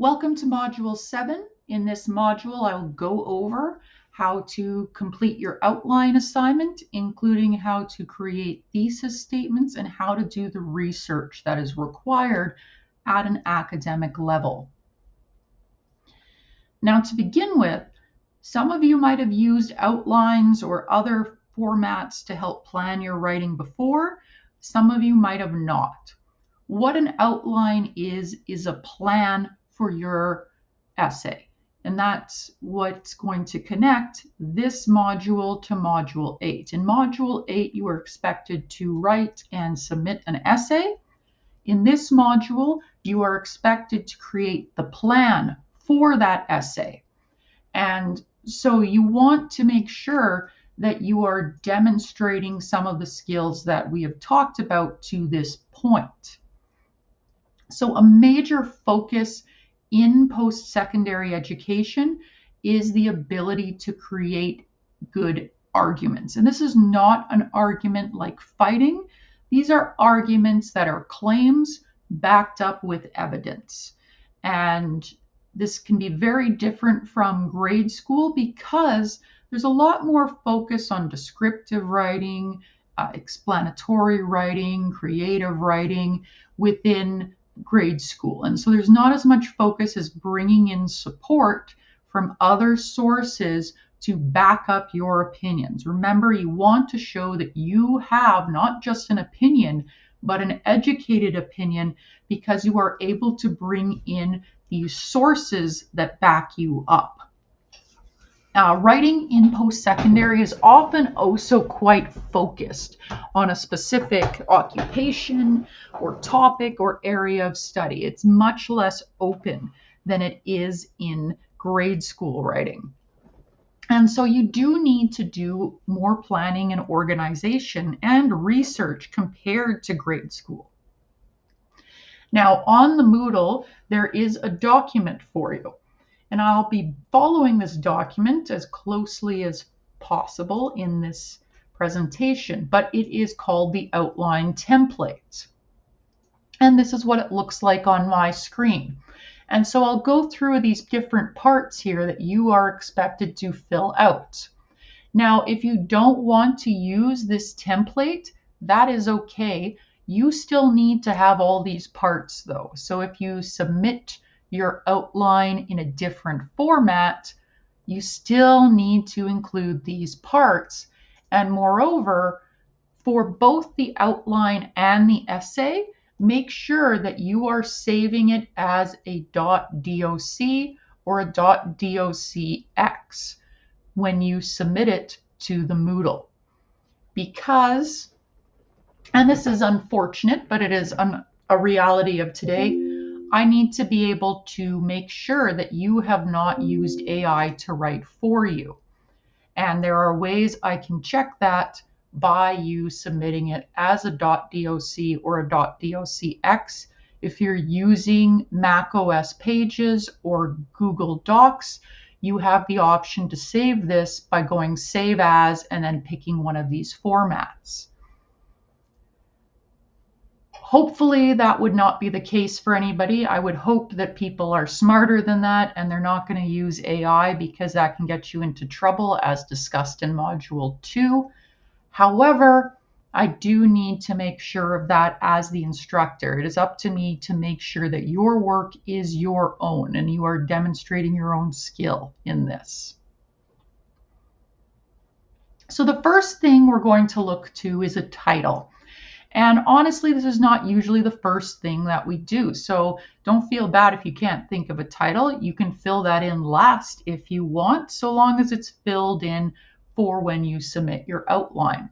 Welcome to Module 7. In this module, I will go over how to complete your outline assignment, including how to create thesis statements and how to do the research that is required at an academic level. Now, to begin with, some of you might have used outlines or other formats to help plan your writing before. Some of you might have not. What an outline is a plan for your essay. And that's what's going to connect this module to Module 8. In Module 8, you are expected to write and submit an essay. In this module, you are expected to create the plan for that essay. And so you want to make sure that you are demonstrating some of the skills that we have talked about to this point. So a major focus in post-secondary education is the ability to create good arguments. And this is not an argument like fighting. These are arguments that are claims backed up with evidence. And this can be very different from grade school because there's a lot more focus on descriptive writing, explanatory writing, creative writing within grade school. And so there's not as much focus as bringing in support from other sources to back up your opinions. Remember, you want to show that you have not just an opinion, but an educated opinion because you are able to bring in these sources that back you up. Writing in post-secondary is often also quite focused on a specific occupation or topic or area of study. It's much less open than it is in grade school writing. And so you do need to do more planning and organization and research compared to grade school. Now, on the Moodle, there is a document for you. And I'll be following this document as closely as possible in this presentation, but it is called the outline template. And this is what it looks like on my screen. And so I'll go through these different parts here that you are expected to fill out. Now, if you don't want to use this template, that is okay. You still need to have all these parts though. So if you submit your outline in a different format, you still need to include these parts. And moreover, for both the outline and the essay, make sure that you are saving it as a .doc or a .docx when you submit it to the Moodle. Because, and this is unfortunate, but it is a reality of today, I need to be able to make sure that you have not used AI to write for you. And there are ways I can check that by you submitting it as a .doc or a .docx. If you're using macOS Pages or Google Docs, you have the option to save this by going Save As and then picking one of these formats. Hopefully that would not be the case for anybody. I would hope that people are smarter than that and they're not going to use AI because that can get you into trouble as discussed in Module 2. However, I do need to make sure of that as the instructor. It is up to me to make sure that your work is your own and you are demonstrating your own skill in this. So the first thing we're going to look to is a title. And honestly, this is not usually the first thing that we do. So don't feel bad if you can't think of a title. You can fill that in last if you want, so long as it's filled in for when you submit your outline.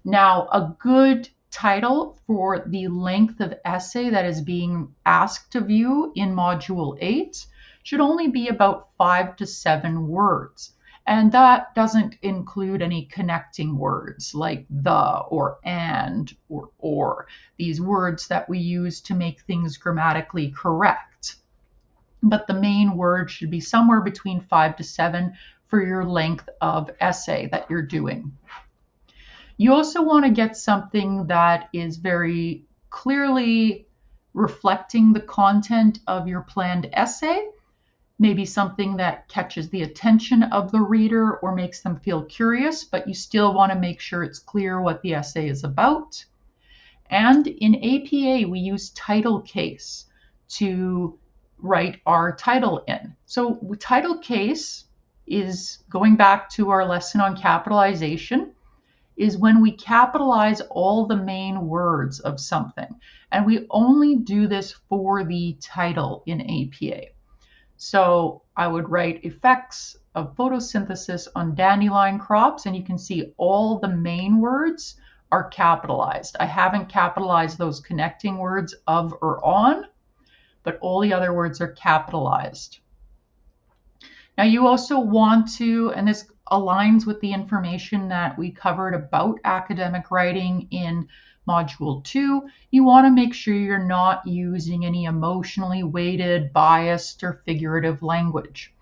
Now, a good title for the length of essay that is being asked of you in Module 8 should only be about 5 to 7 words. And that doesn't include any connecting words like the or and or, these words that we use to make things grammatically correct. But the main word should be somewhere between 5 to 7 for your length of essay that you're doing. You also want to get something that is very clearly reflecting the content of your planned essay, maybe something that catches the attention of the reader or makes them feel curious, but you still want to make sure it's clear what the essay is about. And in APA, we use title case to write our title in. So title case is, going back to our lesson on capitalization, is when we capitalize all the main words of something. And we only do this for the title in APA. So I would write effects of photosynthesis on dandelion crops, and you can see all the main words are capitalized. I haven't capitalized those connecting words of or on, but all the other words are capitalized. Now you also want to, and this aligns with the information that we covered about academic writing in Module 2, you want to make sure you're not using any emotionally weighted, biased, or figurative language.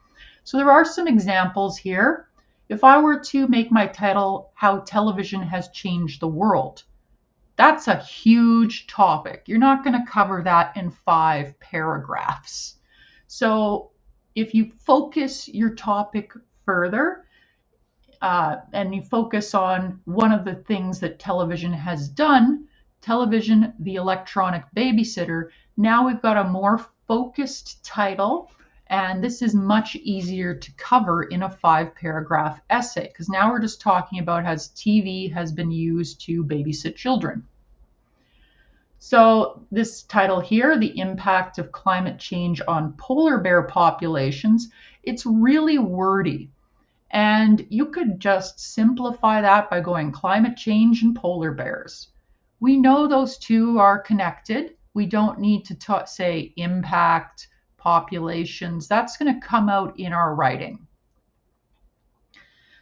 So there are some examples here. If I were to make my title, How Television Has Changed the World, that's a huge topic. You're not going to cover that in 5 paragraphs. So if you focus your topic further, and you focus on one of the things that television has done, television, the electronic babysitter, now we've got a more focused title, and this is much easier to cover in a 5-paragraph essay, because now we're just talking about how TV has been used to babysit children. So this title here, The Impact of Climate Change on Polar Bear Populations, it's really wordy. And you could just simplify that by going climate change and polar bears. We know those two are connected. We don't need to say impact, populations. That's going to come out in our writing.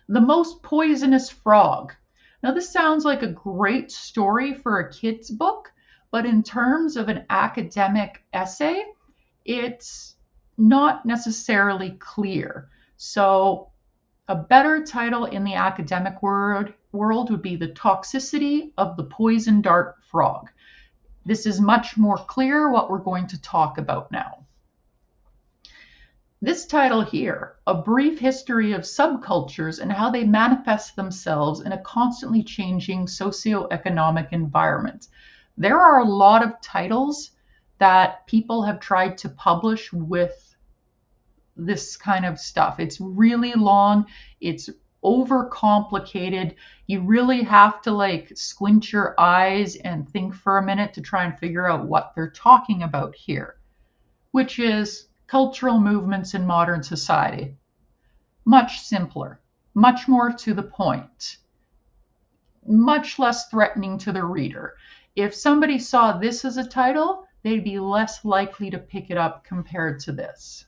The Most Poisonous Frog. Now, this sounds like a great story for a kid's book, but in terms of an academic essay, it's not necessarily clear. So a better title in the academic world would be The Toxicity of the Poison Dart Frog. This is much more clear what we're going to talk about now. This title here, A Brief History of Subcultures and How They Manifest Themselves in a Constantly Changing Socioeconomic Environment. There are a lot of titles that people have tried to publish with this kind of stuff. It's really long, it's overcomplicated. You really have to squint your eyes and think for a minute to try and figure out what they're talking about here, which is cultural movements in modern society. Much simpler, much more to the point, much less threatening to the reader. If somebody saw this as a title, they'd be less likely to pick it up compared to this.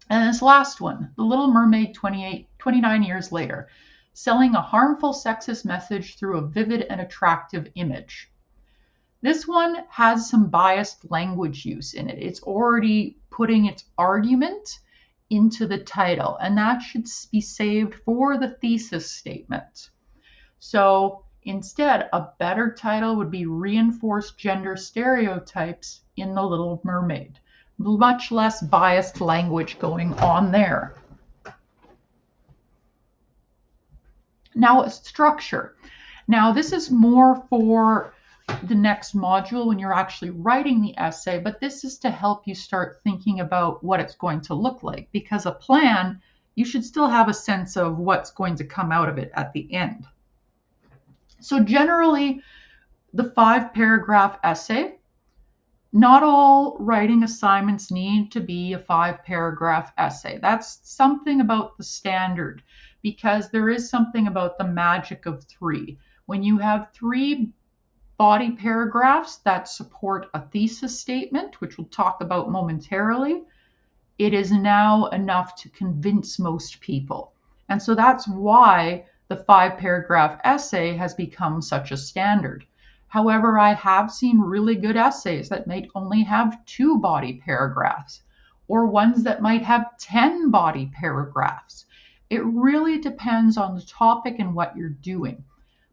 And this last one, The Little Mermaid 29 Years Later, Selling a Harmful Sexist Message Through a Vivid and Attractive Image. This one has some biased language use in it. It's already putting its argument into the title, and that should be saved for the thesis statement. So instead, a better title would be Reinforced Gender Stereotypes in The Little Mermaid. Much less biased language going on there. Now, structure. Now, this is more for the next module when you're actually writing the essay, but this is to help you start thinking about what it's going to look like, because a plan, you should still have a sense of what's going to come out of it at the end. So generally, the 5-paragraph essay, not all writing assignments need to be a 5-paragraph essay. That's something about the standard, because there is something about the magic of 3. When you have 3 body paragraphs that support a thesis statement, which we'll talk about momentarily, it is now enough to convince most people. And so that's why the 5-paragraph essay has become such a standard. However, I have seen really good essays that might only have 2 body paragraphs, or ones that might have 10 body paragraphs. It really depends on the topic and what you're doing.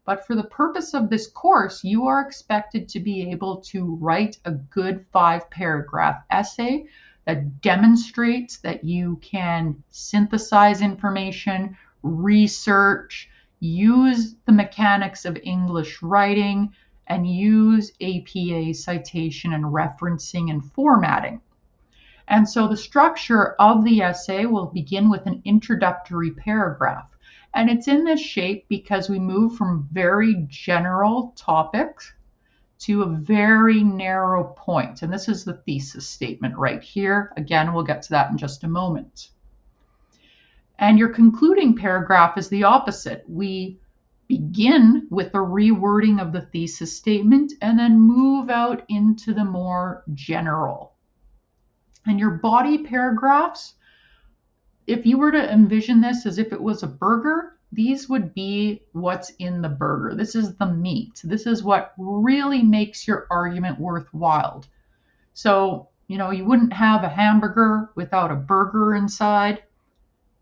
But for the purpose of this course, you are expected to be able to write a good 5-paragraph essay that demonstrates that you can synthesize information, research, use the mechanics of English writing, and use APA citation and referencing and formatting. And so the structure of the essay will begin with an introductory paragraph. And it's in this shape because we move from very general topics to a very narrow point. And this is the thesis statement right here. Again, we'll get to that in just a moment. And your concluding paragraph is the opposite. We begin with a rewording of the thesis statement and then move out into the more general. And your body paragraphs, if you were to envision this as if it was a burger, these would be what's in the burger. This is the meat. This is what really makes your argument worthwhile. So, you wouldn't have a hamburger without a burger inside,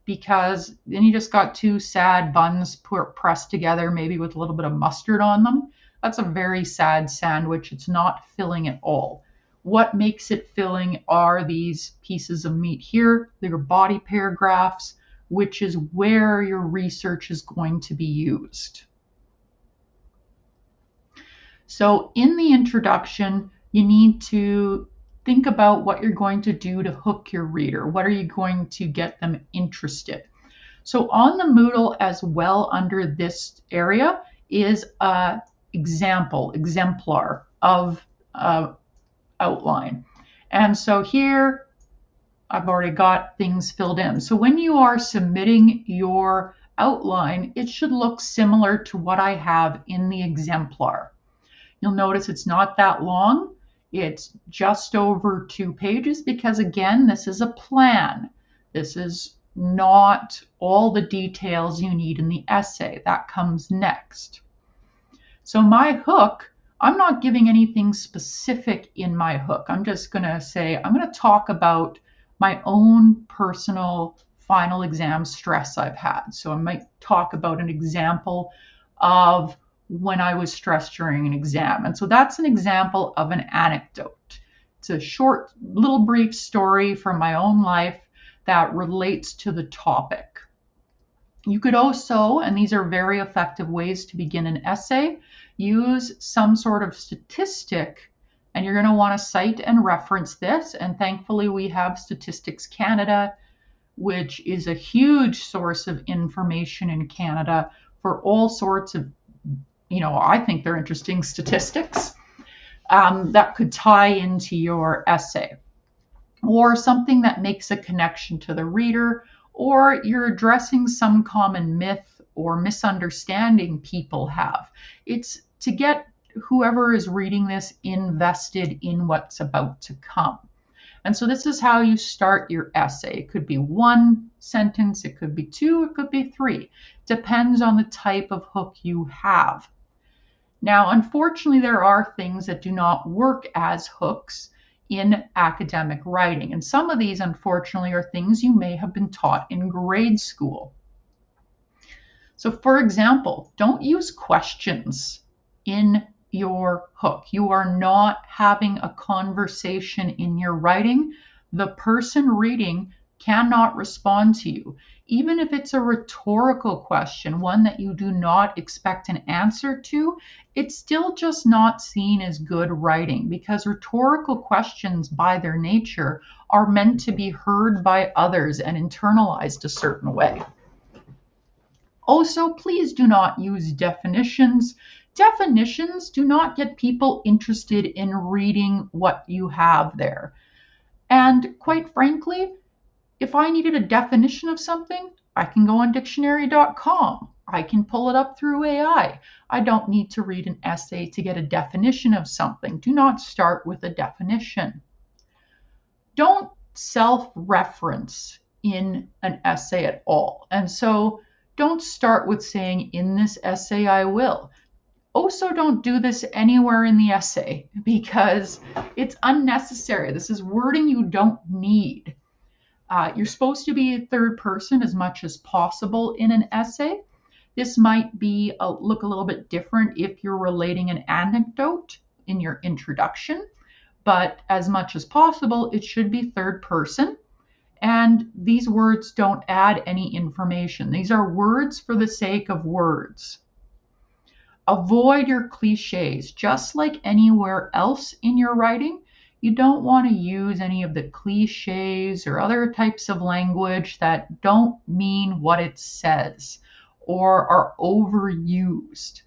because then you just got two sad buns pressed together, maybe with a little bit of mustard on them. That's a very sad sandwich. It's not filling at all. What makes it filling are these pieces of meat here, your body paragraphs, which is where your research is going to be used. So in the introduction, you need to think about what you're going to do to hook your reader. What are you going to get them interested? So on the Moodle as well, under this area is an exemplar of outline. And so here I've already got things filled in. So when you are submitting your outline, it should look similar to what I have in the exemplar. You'll notice it's not that long. It's just over 2 pages because, again, this is a plan. This is not all the details you need in the essay. That comes next. So my hook, I'm not giving anything specific in my hook. I'm just going to say, I'm going to talk about my own personal final exam stress I've had. So I might talk about an example of when I was stressed during an exam. And so that's an example of an anecdote. It's a short, little brief story from my own life that relates to the topic. You could also, and these are very effective ways to begin an essay, use some sort of statistic, and you're going to want to cite and reference this. And thankfully, we have Statistics Canada, which is a huge source of information in Canada for all sorts of, I think they're interesting statistics that could tie into your essay, or something that makes a connection to the reader, or you're addressing some common myth or misunderstanding people have. It's to get whoever is reading this invested in what's about to come. And so this is how you start your essay. It could be 1 sentence, it could be 2, it could be 3. Depends on the type of hook you have. Now, unfortunately, there are things that do not work as hooks in academic writing. And some of these, unfortunately, are things you may have been taught in grade school. So, for example, don't use questions in your hook. You are not having a conversation in your writing. The person reading cannot respond to you. Even if it's a rhetorical question, one that you do not expect an answer to, it's still just not seen as good writing, because rhetorical questions by their nature are meant to be heard by others and internalized a certain way. Also, please do not use definitions. Definitions do not get people interested in reading what you have there. And quite frankly, if I needed a definition of something, I can go on dictionary.com. I can pull it up through AI. I don't need to read an essay to get a definition of something. Do not start with a definition. Don't self-reference in an essay at all. And so don't start with saying, in this essay I will. Also, don't do this anywhere in the essay because it's unnecessary. This is wording you don't need. You're supposed to be a third person as much as possible in an essay. This might be look a little bit different if you're relating an anecdote in your introduction, but as much as possible, it should be third person. And these words don't add any information. These are words for the sake of words. Avoid your cliches. Just like anywhere else in your writing, you don't want to use any of the cliches or other types of language that don't mean what it says or are overused.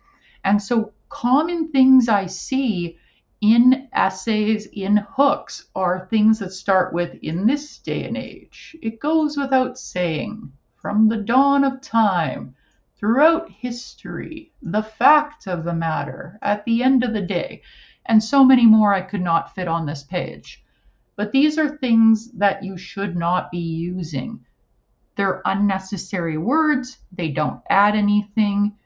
And so, common things I see in essays, in hooks, are things that start with "in this day and age." It goes without saying. From the dawn of time, throughout history, the fact of the matter, at the end of the day, and so many more I could not fit on this page. But these are things that you should not be using. They're unnecessary words, they don't add anything,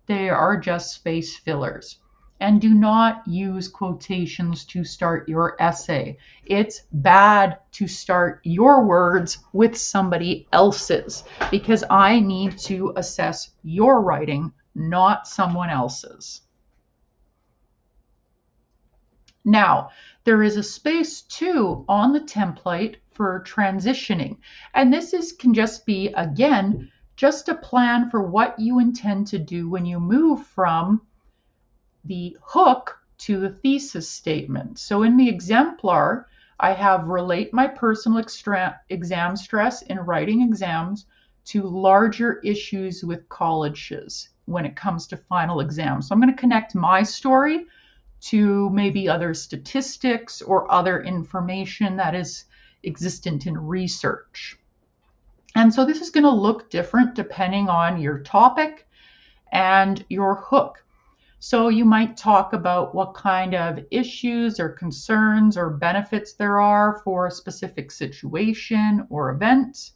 they are just space fillers. And do not use quotations to start your essay. It's bad to start your words with somebody else's because I need to assess your writing, not someone else's. Now, there is a space too on the template for transitioning. And can just be, again, just a plan for what you intend to do when you move from the hook to the thesis statement. So in the exemplar, I have relate my personal exam stress in writing exams to larger issues with colleges when it comes to final exams. So I'm going to connect my story to maybe other statistics or other information that is existent in research. And so this is going to look different depending on your topic and your hook. So you might talk about what kind of issues or concerns or benefits there are for a specific situation or event.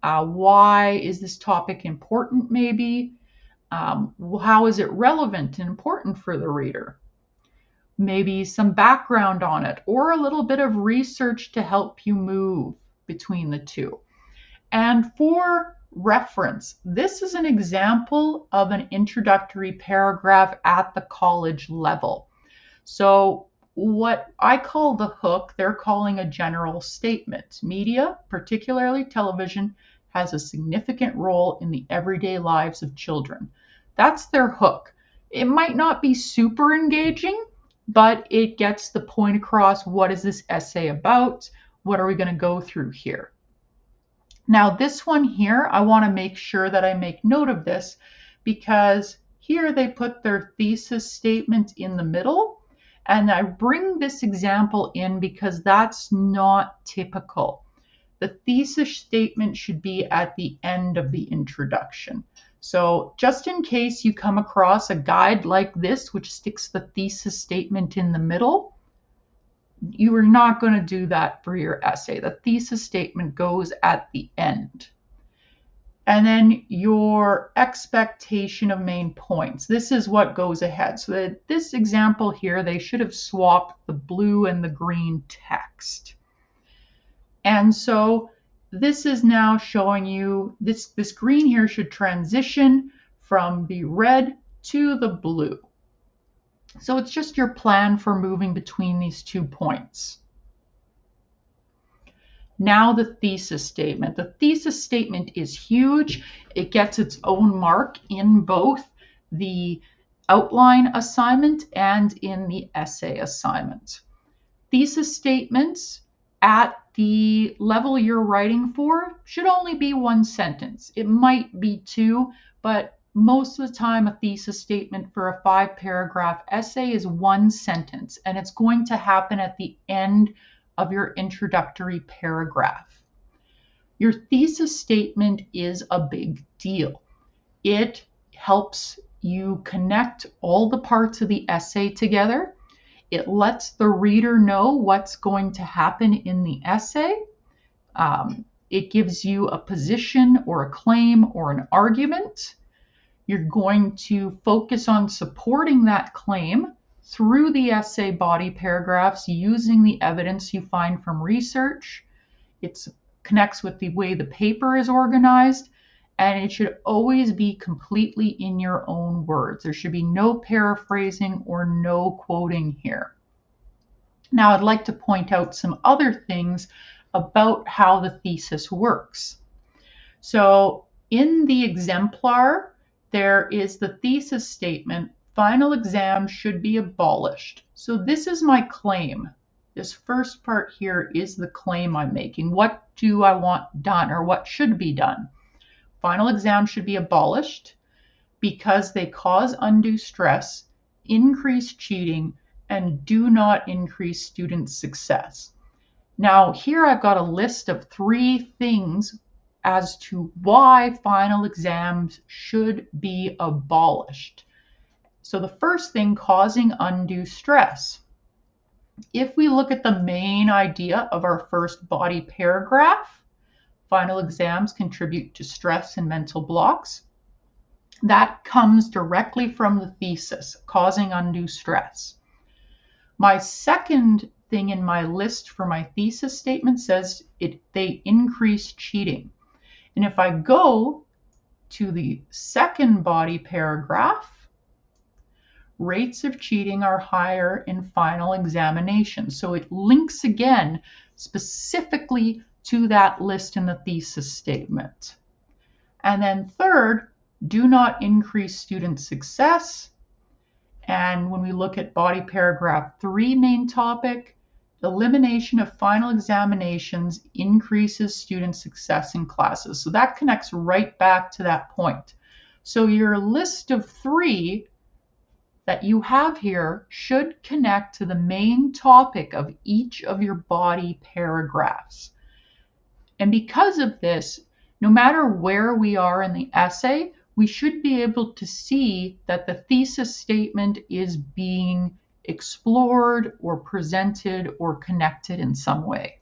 Why is this topic important maybe? How is it relevant and important for the reader? Maybe some background on it or a little bit of research to help you move between the two. And for reference, this is an example of an introductory paragraph at the college level. So what I call the hook, they're calling a general statement. Media, particularly television, has a significant role in the everyday lives of children. That's their hook. It might not be super engaging, but it gets the point across. What is this essay about? What are we going to go through here? Now this one here, I want to make sure that I make note of this because here they put their thesis statement in the middle, and I bring this example in because that's not typical. The thesis statement should be at the end of the introduction. So just in case you come across a guide like this, which sticks the thesis statement in the middle, you are not going to do that for your essay. The thesis statement goes at the end. And then your expectation of main points. This is what goes ahead. So this example here, they should have swapped the blue and the green text. And so this is now showing you, this green here should transition from the red to the blue. So it's just your plan for moving between these 2 points. Now the thesis statement. The thesis statement is huge. It gets its own mark in both the outline assignment and in the essay assignment. Thesis statements at the level you're writing for should only be 1 sentence. It might be 2, but most of the time a thesis statement for a 5-paragraph essay is 1 sentence, and it's going to happen at the end of your introductory paragraph. Your thesis statement is a big deal. It helps you connect all the parts of the essay together. It lets the reader know what's going to happen in the essay. It gives you a position or a claim or an argument. You're going to focus on supporting that claim through the essay body paragraphs using the evidence you find from research. It connects with the way the paper is organized, and it should always be completely in your own words. There should be no paraphrasing or no quoting here. Now, I'd like to point out some other things about how the thesis works. So, in the exemplar, there is the thesis statement, final exams should be abolished. So, this is my claim. This first part here is the claim I'm making. What do I want done, or what should be done? Final exams should be abolished because they cause undue stress, increase cheating, and do not increase student success. Now, here I've got a list of 3 things as to why final exams should be abolished. So the first thing, causing undue stress. If we look at the main idea of our first body paragraph, final exams contribute to stress and mental blocks. That comes directly from the thesis, causing undue stress. My second thing in my list for my thesis statement says they increase cheating. And if I go to the second body paragraph, rates of cheating are higher in final examinations. So it links again specifically to that list in the thesis statement. And then third, do not increase student success. And when we look at body paragraph 3, main topic, elimination of final examinations increases student success in classes. So that connects right back to that point. So your list of 3 that you have here should connect to the main topic of each of your body paragraphs. And because of this, no matter where we are in the essay, we should be able to see that the thesis statement is being explored or presented or connected in some way.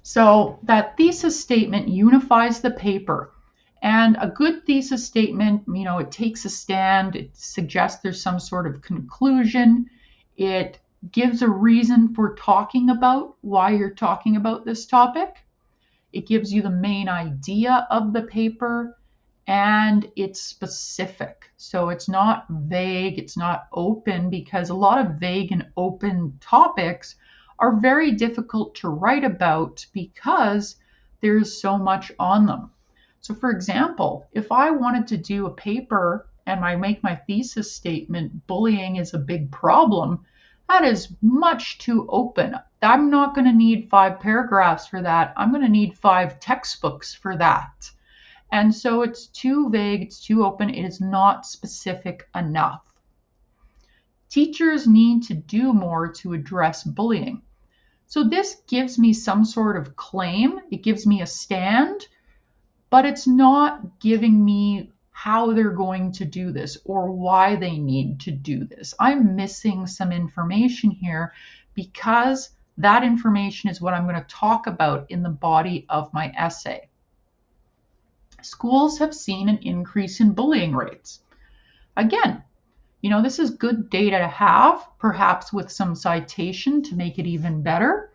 So that thesis statement unifies the paper. And a good thesis statement, it takes a stand, it suggests there's some sort of conclusion, it gives a reason for talking about why you're talking about this topic. It gives you the main idea of the paper, and it's specific. So it's not vague, it's not open, because a lot of vague and open topics are very difficult to write about because there's so much on them. So for example, if I wanted to do a paper and I make my thesis statement, bullying is a big problem, that is much too open. I'm not going to need 5 paragraphs for that. I'm going to need 5 textbooks for that. And so it's too vague, it's too open, it is not specific enough. Teachers need to do more to address bullying. So this gives me some sort of claim, it gives me a stand, but it's not giving me how they're going to do this or why they need to do this. I'm missing some information here because that information is what I'm going to talk about in the body of my essay. Schools have seen an increase in bullying rates. Again, this is good data to have, perhaps with some citation to make it even better,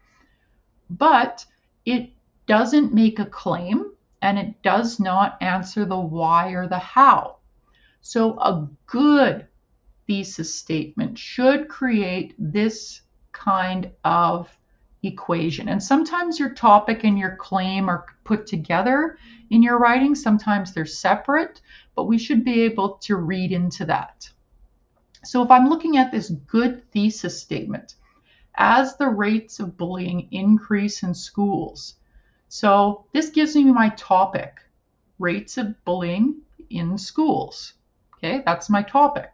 but it doesn't make a claim. And it does not answer the why or the how. So a good thesis statement should create this kind of equation. And sometimes your topic and your claim are put together in your writing. Sometimes they're separate, but we should be able to read into that. So if I'm looking at this good thesis statement, as the rates of bullying increase in schools, so this gives me my topic, rates of bullying in schools. Okay, that's my topic.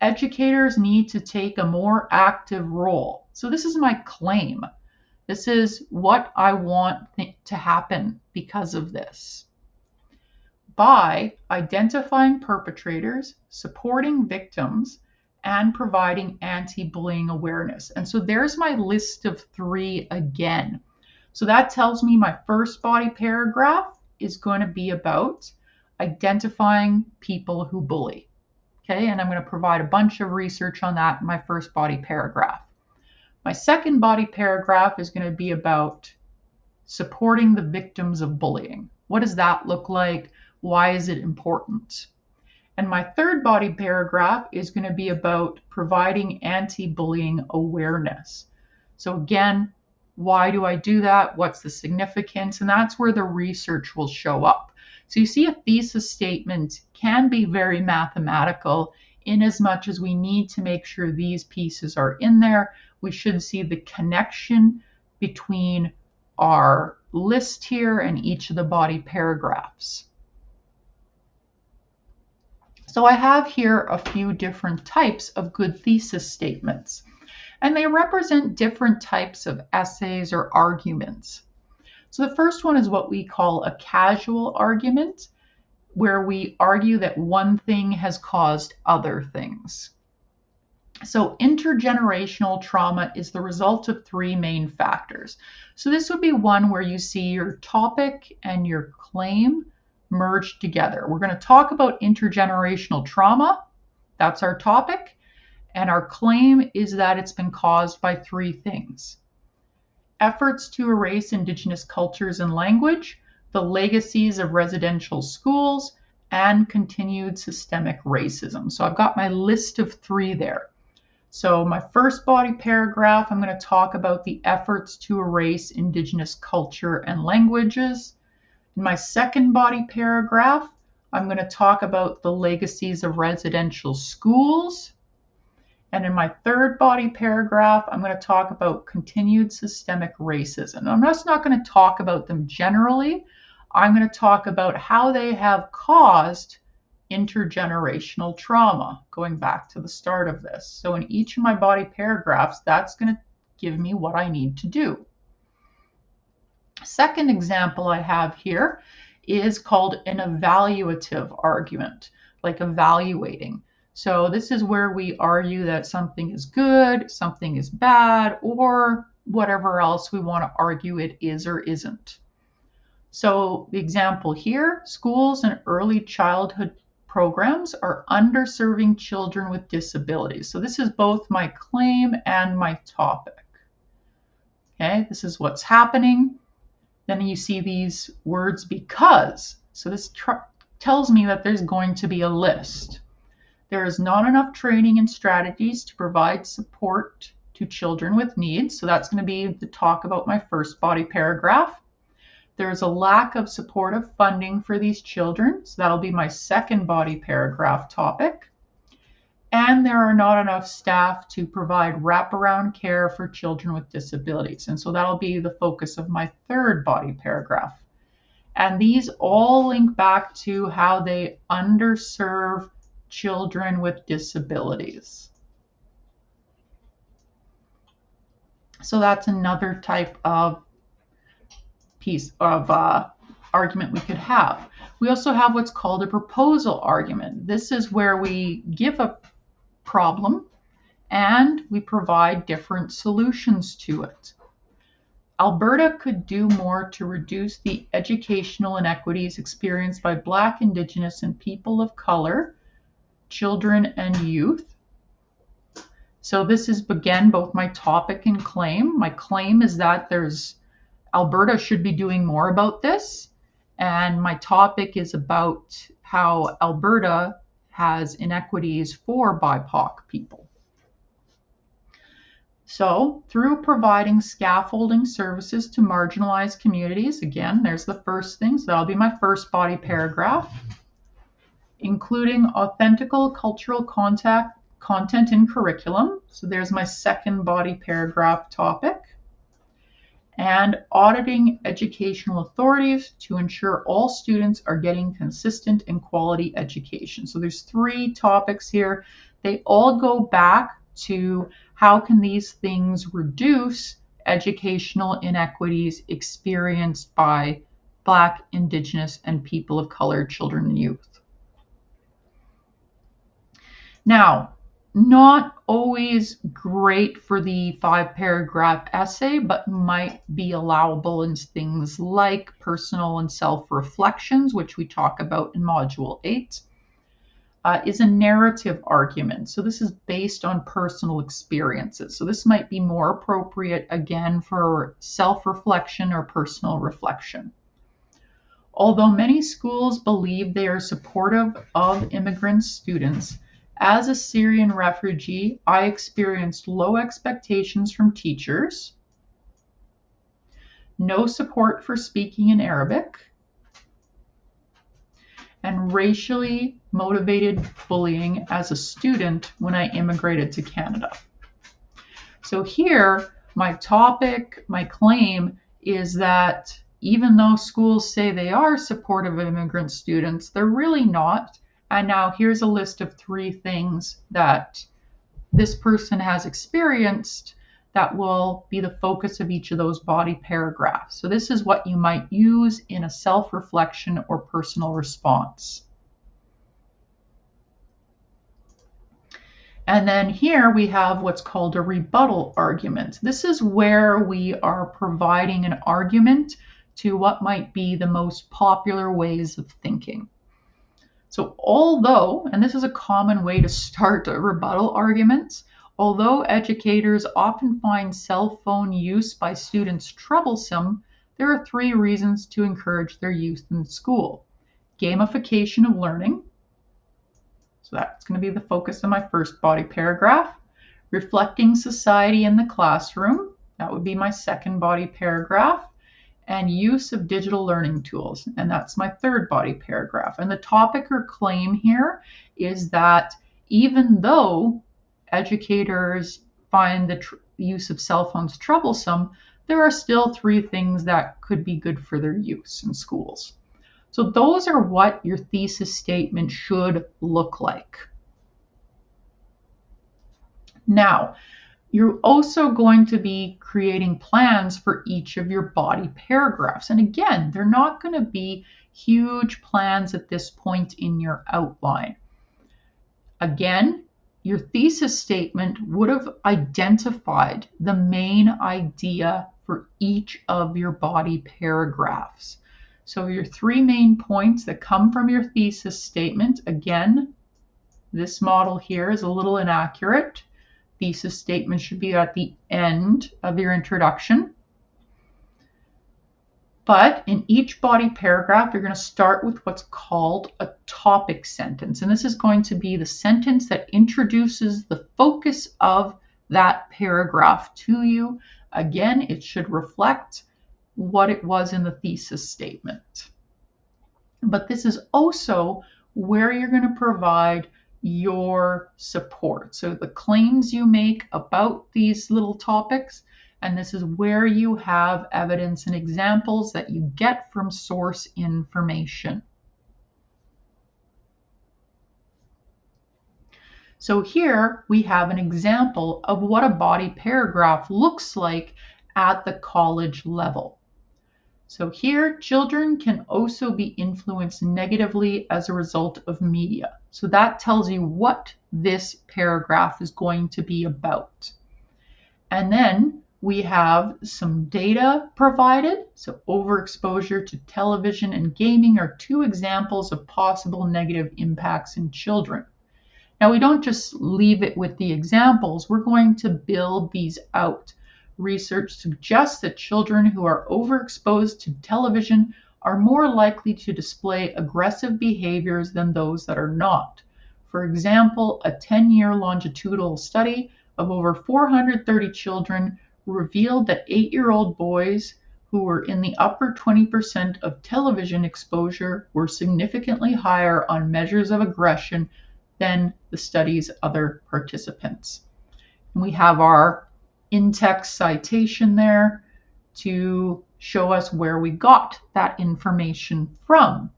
Educators need to take a more active role. So this is my claim. This is what I want to happen because of this. By identifying perpetrators, supporting victims, and providing anti-bullying awareness. And so there's my list of 3 again. So that tells me my first body paragraph is going to be about identifying people who bully. Okay, and I'm going to provide a bunch of research on that in my first body paragraph. My second body paragraph is going to be about supporting the victims of bullying. What does that look like? Why is it important? And my third body paragraph is going to be about providing anti-bullying awareness. So again, why do I do that? What's the significance? And that's where the research will show up. So you see, a thesis statement can be very mathematical in as much as we need to make sure these pieces are in there. We should see the connection between our list here and each of the body paragraphs. So I have here a few different types of good thesis statements, and they represent different types of essays or arguments. So the first one is what we call a casual argument, where we argue that one thing has caused other things. So intergenerational trauma is the result of three main factors. So this would be one where you see your topic and your claim merged together. We're going to talk about intergenerational trauma. That's our topic. And our claim is that it's been caused by three things: efforts to erase Indigenous cultures and language, the legacies of residential schools, and continued systemic racism. So I've got my list of three there. So my first body paragraph, I'm going to talk about the efforts to erase Indigenous culture and languages. In my second body paragraph, I'm going to talk about the legacies of residential schools. And in my third body paragraph, I'm going to talk about continued systemic racism. I'm just not going to talk about them generally. I'm going to talk about how they have caused intergenerational trauma, going back to the start of this. So in each of my body paragraphs, that's going to give me what I need to do. Second example I have here is called an evaluative argument, like evaluating. So this is where we argue that something is good, something is bad, or whatever else we want to argue it is or isn't. So the example here, schools and early childhood programs are underserving children with disabilities. So this is both my claim and my topic. Okay, this is what's happening. Then you see these words because. So this tells me that there's going to be a list. There is not enough training and strategies to provide support to children with needs. So that's going to be the talk about my first body paragraph. There's a lack of supportive funding for these children. So that'll be my second body paragraph topic. And there are not enough staff to provide wraparound care for children with disabilities. And so that'll be the focus of my third body paragraph. And these all link back to how they underserve children with disabilities. So that's another type of piece of argument we could have. We also have what's called a proposal argument. This is where we give a problem and we provide different solutions to it. Alberta could do more to reduce the educational inequities experienced by Black, Indigenous, and people of color, children, and youth. So this is, again, both my topic and claim. My claim is that Alberta should be doing more about this. And my topic is about how Alberta has inequities for BIPOC people. So through providing scaffolding services to marginalized communities, again, there's the first thing. So that'll be my first body paragraph. Including authentic cultural content in curriculum. So there's my second body paragraph topic. And auditing educational authorities to ensure all students are getting consistent and quality education. So there's three topics here. They all go back to how can these things reduce educational inequities experienced by Black, Indigenous, and people of color, children, and youth. Now, not always great for the 5-paragraph essay, but might be allowable in things like personal and self-reflections, which we talk about in Module 8. is a narrative argument. So this is based on personal experiences. So this might be more appropriate, again, for self-reflection or personal reflection. Although many schools believe they are supportive of immigrant students, as a Syrian refugee, I experienced low expectations from teachers, no support for speaking in Arabic, and racially motivated bullying as a student when I immigrated to Canada. So here, my topic, my claim is that even though schools say they are supportive of immigrant students, they're really not. And now here's a list of 3 things that this person has experienced that will be the focus of each of those body paragraphs. So this is what you might use in a self-reflection or personal response. And then here we have what's called a rebuttal argument. This is where we are providing an argument to what might be the most popular ways of thinking. So although, and this is a common way to start a rebuttal argument, although educators often find cell phone use by students troublesome, there are 3 reasons to encourage their use in school. Gamification of learning. So that's going to be the focus of my first body paragraph. Reflecting society in the classroom. That would be my second body paragraph. And use of digital learning tools. And that's my third body paragraph. And the topic or claim here is that even though educators find the use of cell phones troublesome, there are still 3 things that could be good for their use in schools. So those are what your thesis statement should look like. Now, you're also going to be creating plans for each of your body paragraphs. And again, they're not going to be huge plans at this point in your outline. Again, your thesis statement would have identified the main idea for each of your body paragraphs. So your 3 main points that come from your thesis statement, again, this model here is a little inaccurate. Thesis statement should be at the end of your introduction. But in each body paragraph, you're going to start with what's called a topic sentence. And this is going to be the sentence that introduces the focus of that paragraph to you. Again, it should reflect what it was in the thesis statement. But this is also where you're going to provide your support. So the claims you make about these little topics, and this is where you have evidence and examples that you get from source information. So here we have an example of what a body paragraph looks like at the college level. So here, children can also be influenced negatively as a result of media. So that tells you what this paragraph is going to be about. And then we have some data provided. So overexposure to television and gaming are 2 examples of possible negative impacts in children. Now, we don't just leave it with the examples. We're going to build these out. Research suggests that children who are overexposed to television are more likely to display aggressive behaviors than those that are not. For example, a 10-year longitudinal study of over 430 children revealed that 8-year-old boys who were in the upper 20% of television exposure were significantly higher on measures of aggression than the study's other participants. And we have our in-text citation there to show us where we got that information from.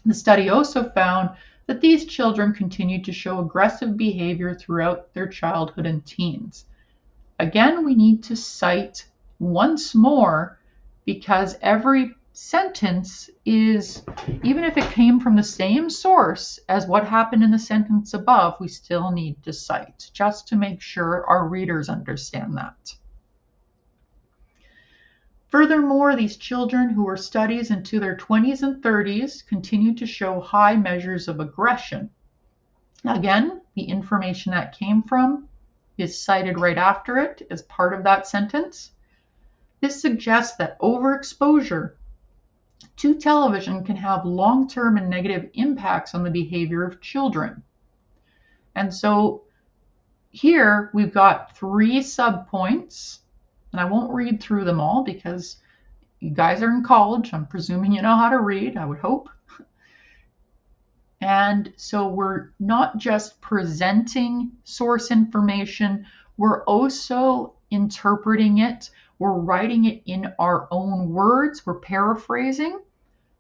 The study also found that these children continued to show aggressive behavior throughout their childhood and teens. Again, we need to cite once more because every sentence is, even if it came from the same source as what happened in the sentence above, we still need to cite just to make sure our readers understand that. Furthermore, these children who were studies into their 20s and 30s continued to show high measures of aggression. Again, the information that came from is cited right after it as part of that sentence. This suggests that overexposure to television can have long-term and negative impacts on the behavior of children. And so here we've got 3 subpoints, and I won't read through them all because you guys are in college. I'm presuming you know how to read, I would hope. And so we're not just presenting source information, we're also interpreting it. We're writing it in our own words. We're paraphrasing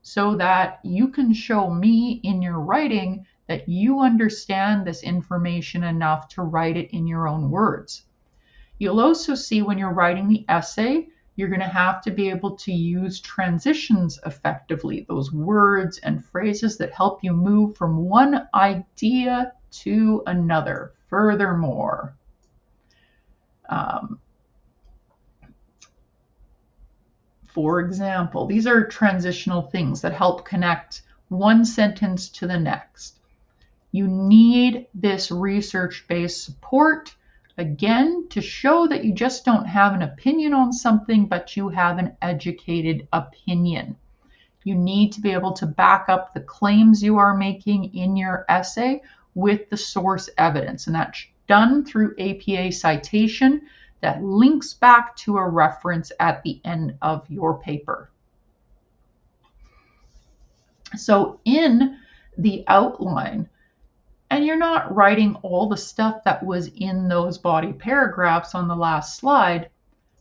so that you can show me in your writing that you understand this information enough to write it in your own words. You'll also see when you're writing the essay, you're going to have to be able to use transitions effectively, those words and phrases that help you move from one idea to another. Furthermore, for example, these are transitional things that help connect one sentence to the next. You need this research-based support, again, to show that you just don't have an opinion on something, but you have an educated opinion. You need to be able to back up the claims you are making in your essay with the source evidence, and that's done through APA citation that links back to a reference at the end of your paper. So in the outline, and you're not writing all the stuff that was in those body paragraphs on the last slide,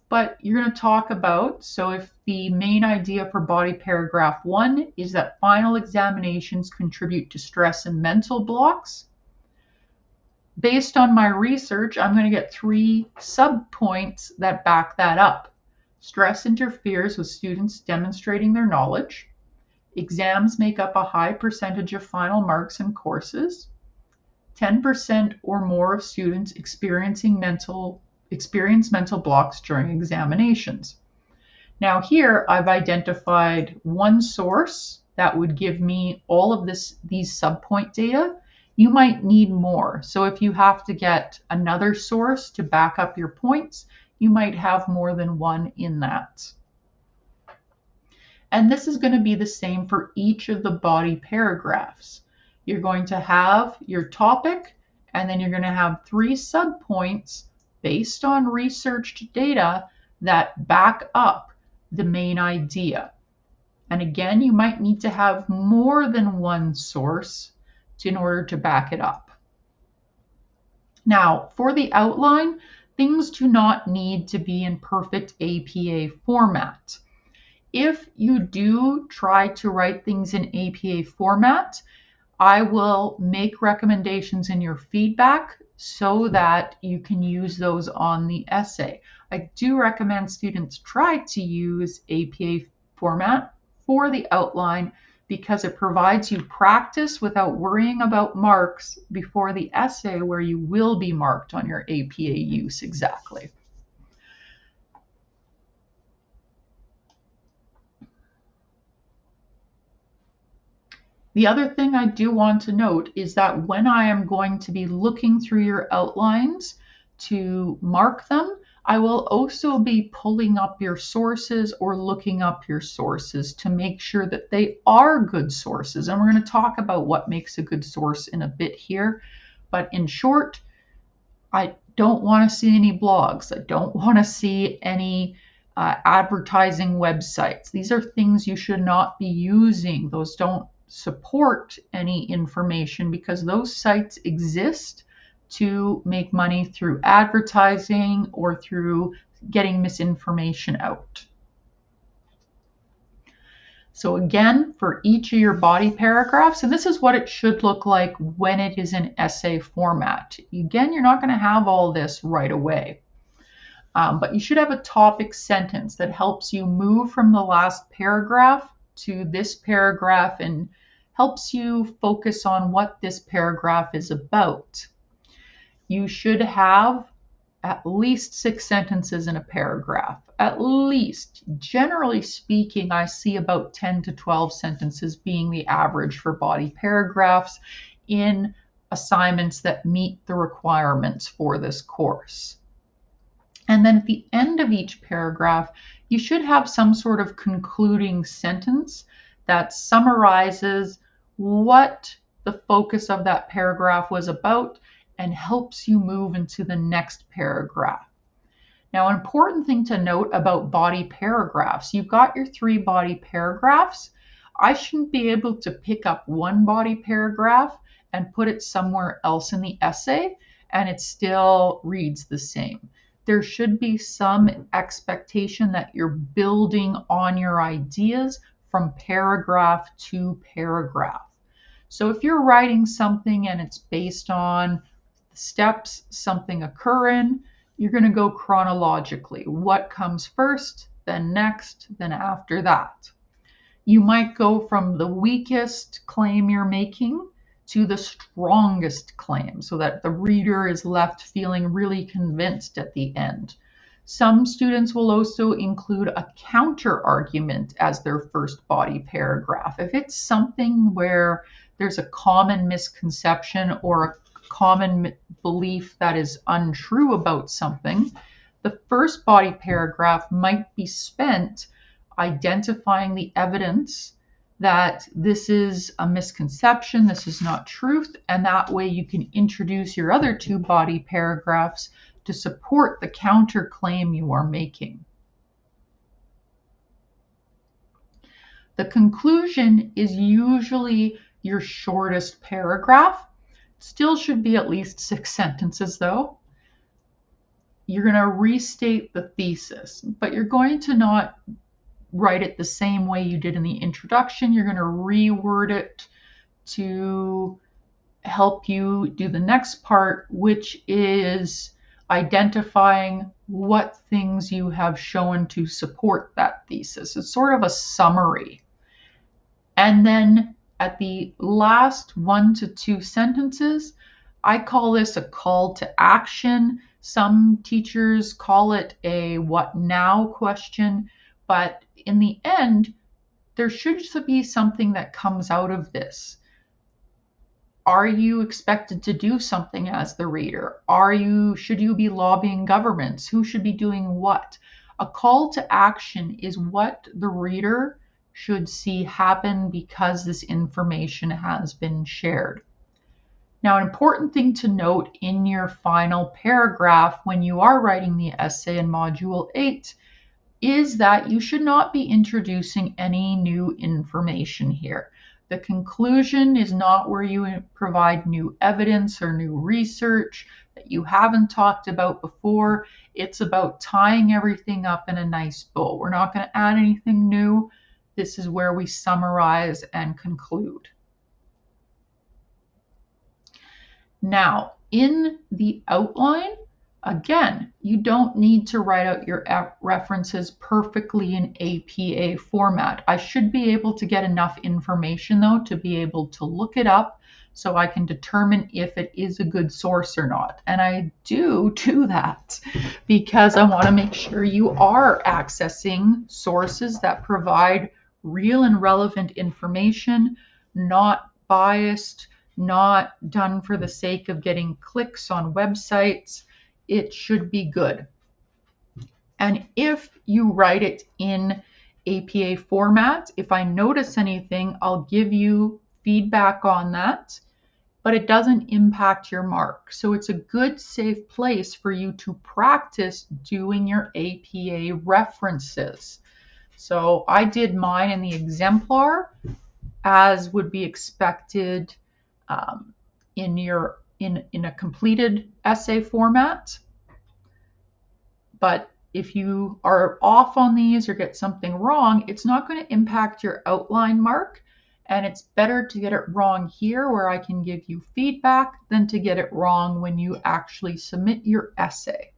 but you're going to talk about, so if the main idea for body paragraph 1 is that final examinations contribute to stress and mental blocks, based on my research, I'm going to get 3 subpoints that back that up. Stress interferes with students demonstrating their knowledge. Exams make up a high percentage of final marks in courses. 10% or more of students experience mental blocks during examinations. Now here I've identified one source that would give me all of these subpoint data. You might need more. So if you have to get another source to back up your points, you might have more than one in that. And this is going to be the same for each of the body paragraphs. You're going to have your topic, and then you're going to have 3 subpoints based on researched data that back up the main idea. And again, you might need to have more than one source in order to back it up. Now, for the outline, things do not need to be in perfect APA format. If you do try to write things in APA format, I will make recommendations in your feedback so that you can use those on the essay. I do recommend students try to use APA format for the outline because it provides you practice without worrying about marks before the essay where you will be marked on your APA use exactly. The other thing I do want to note is that when I am going to be looking through your outlines to mark them, I will also be pulling up your sources or looking up your sources to make sure that they are good sources. And we're going to talk about what makes a good source in a bit here. But in short, I don't want to see any blogs. I don't want to see any advertising websites. These are things you should not be using. Those don't support any information because those sites exist to make money through advertising or through getting misinformation out. So again, for each of your body paragraphs, and this is what it should look like when it is in essay format. Again, you're not going to have all this right away, but you should have a topic sentence that helps you move from the last paragraph to this paragraph and helps you focus on what this paragraph is about. You should have at least 6 sentences in a paragraph. At least. Generally speaking, I see about 10 to 12 sentences being the average for body paragraphs in assignments that meet the requirements for this course. And then at the end of each paragraph, you should have some sort of concluding sentence that summarizes what the focus of that paragraph was about and helps you move into the next paragraph. Now, an important thing to note about body paragraphs, you've got your 3 body paragraphs. I shouldn't be able to pick up one body paragraph and put it somewhere else in the essay, and it still reads the same. There should be some expectation that you're building on your ideas from paragraph to paragraph. So if you're writing something and it's based on the steps something occur in, you're going to go chronologically. What comes first, then next, then after that. You might go from the weakest claim you're making to the strongest claim so that the reader is left feeling really convinced at the end. Some students will also include a counter argument as their first body paragraph. If it's something where there's a common misconception or a common belief that is untrue about something, the first body paragraph might be spent identifying the evidence that this is a misconception, this is not truth, and that way you can introduce your other 2 body paragraphs to support the counterclaim you are making. The conclusion is usually your shortest paragraph. Still should be at least 6 sentences though. You're going to restate the thesis, but you're going to not write it the same way you did in the introduction. You're going to reword it to help you do the next part, which is identifying what things you have shown to support that thesis. It's sort of a summary. And then at the last 1 to 2 sentences, I call this a call to action. Some teachers call it a what now question, but in the end, there should be something that comes out of this. Are you expected to do something as the reader? Should you be lobbying governments? Who should be doing what? A call to action is what the reader should see happen because this information has been shared. Now, an important thing to note in your final paragraph when you are writing the essay in Module 8 is that you should not be introducing any new information here. The conclusion is not where you provide new evidence or new research that you haven't talked about before. It's about tying everything up in a nice bow. We're not going to add anything new. This is where we summarize and conclude. Now, in the outline, again, you don't need to write out your references perfectly in APA format. I should be able to get enough information, though, to be able to look it up so I can determine if it is a good source or not. And I do that because I want to make sure you are accessing sources that provide real and relevant information, not biased, not done for the sake of getting clicks on websites. It should be good. And if you write it in APA format, if I notice anything, I'll give you feedback on that, but it doesn't impact your mark. So it's a good, safe place for you to practice doing your APA references. So I did mine in the exemplar as would be expected in a completed essay format. But if you are off on these or get something wrong, it's not going to impact your outline mark. And it's better to get it wrong here where I can give you feedback than to get it wrong when you actually submit your essay.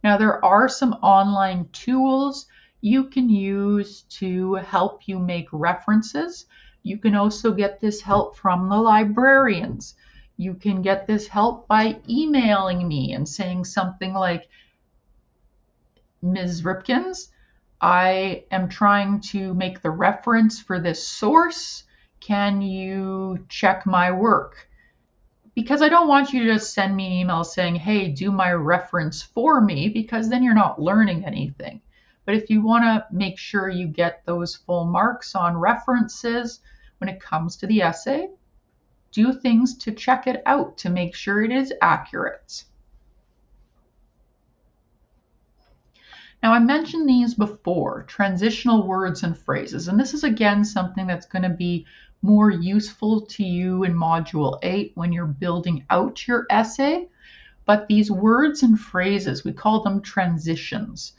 Now, there are some online tools you can use to help you make references. You can also get this help from the librarians. You can get this help by emailing me and saying something like, Ms. Ripkins, I am trying to make the reference for this source. Can you check my work? Because I don't want you to just send me an email saying, hey, do my reference for me, because then you're not learning anything. But if you want to make sure you get those full marks on references when it comes to the essay, do things to check it out to make sure it is accurate. Now, I mentioned these before, transitional words and phrases, and this is again something that's going to be more useful to you in Module 8 when you're building out your essay. But these words and phrases, we call them transitions,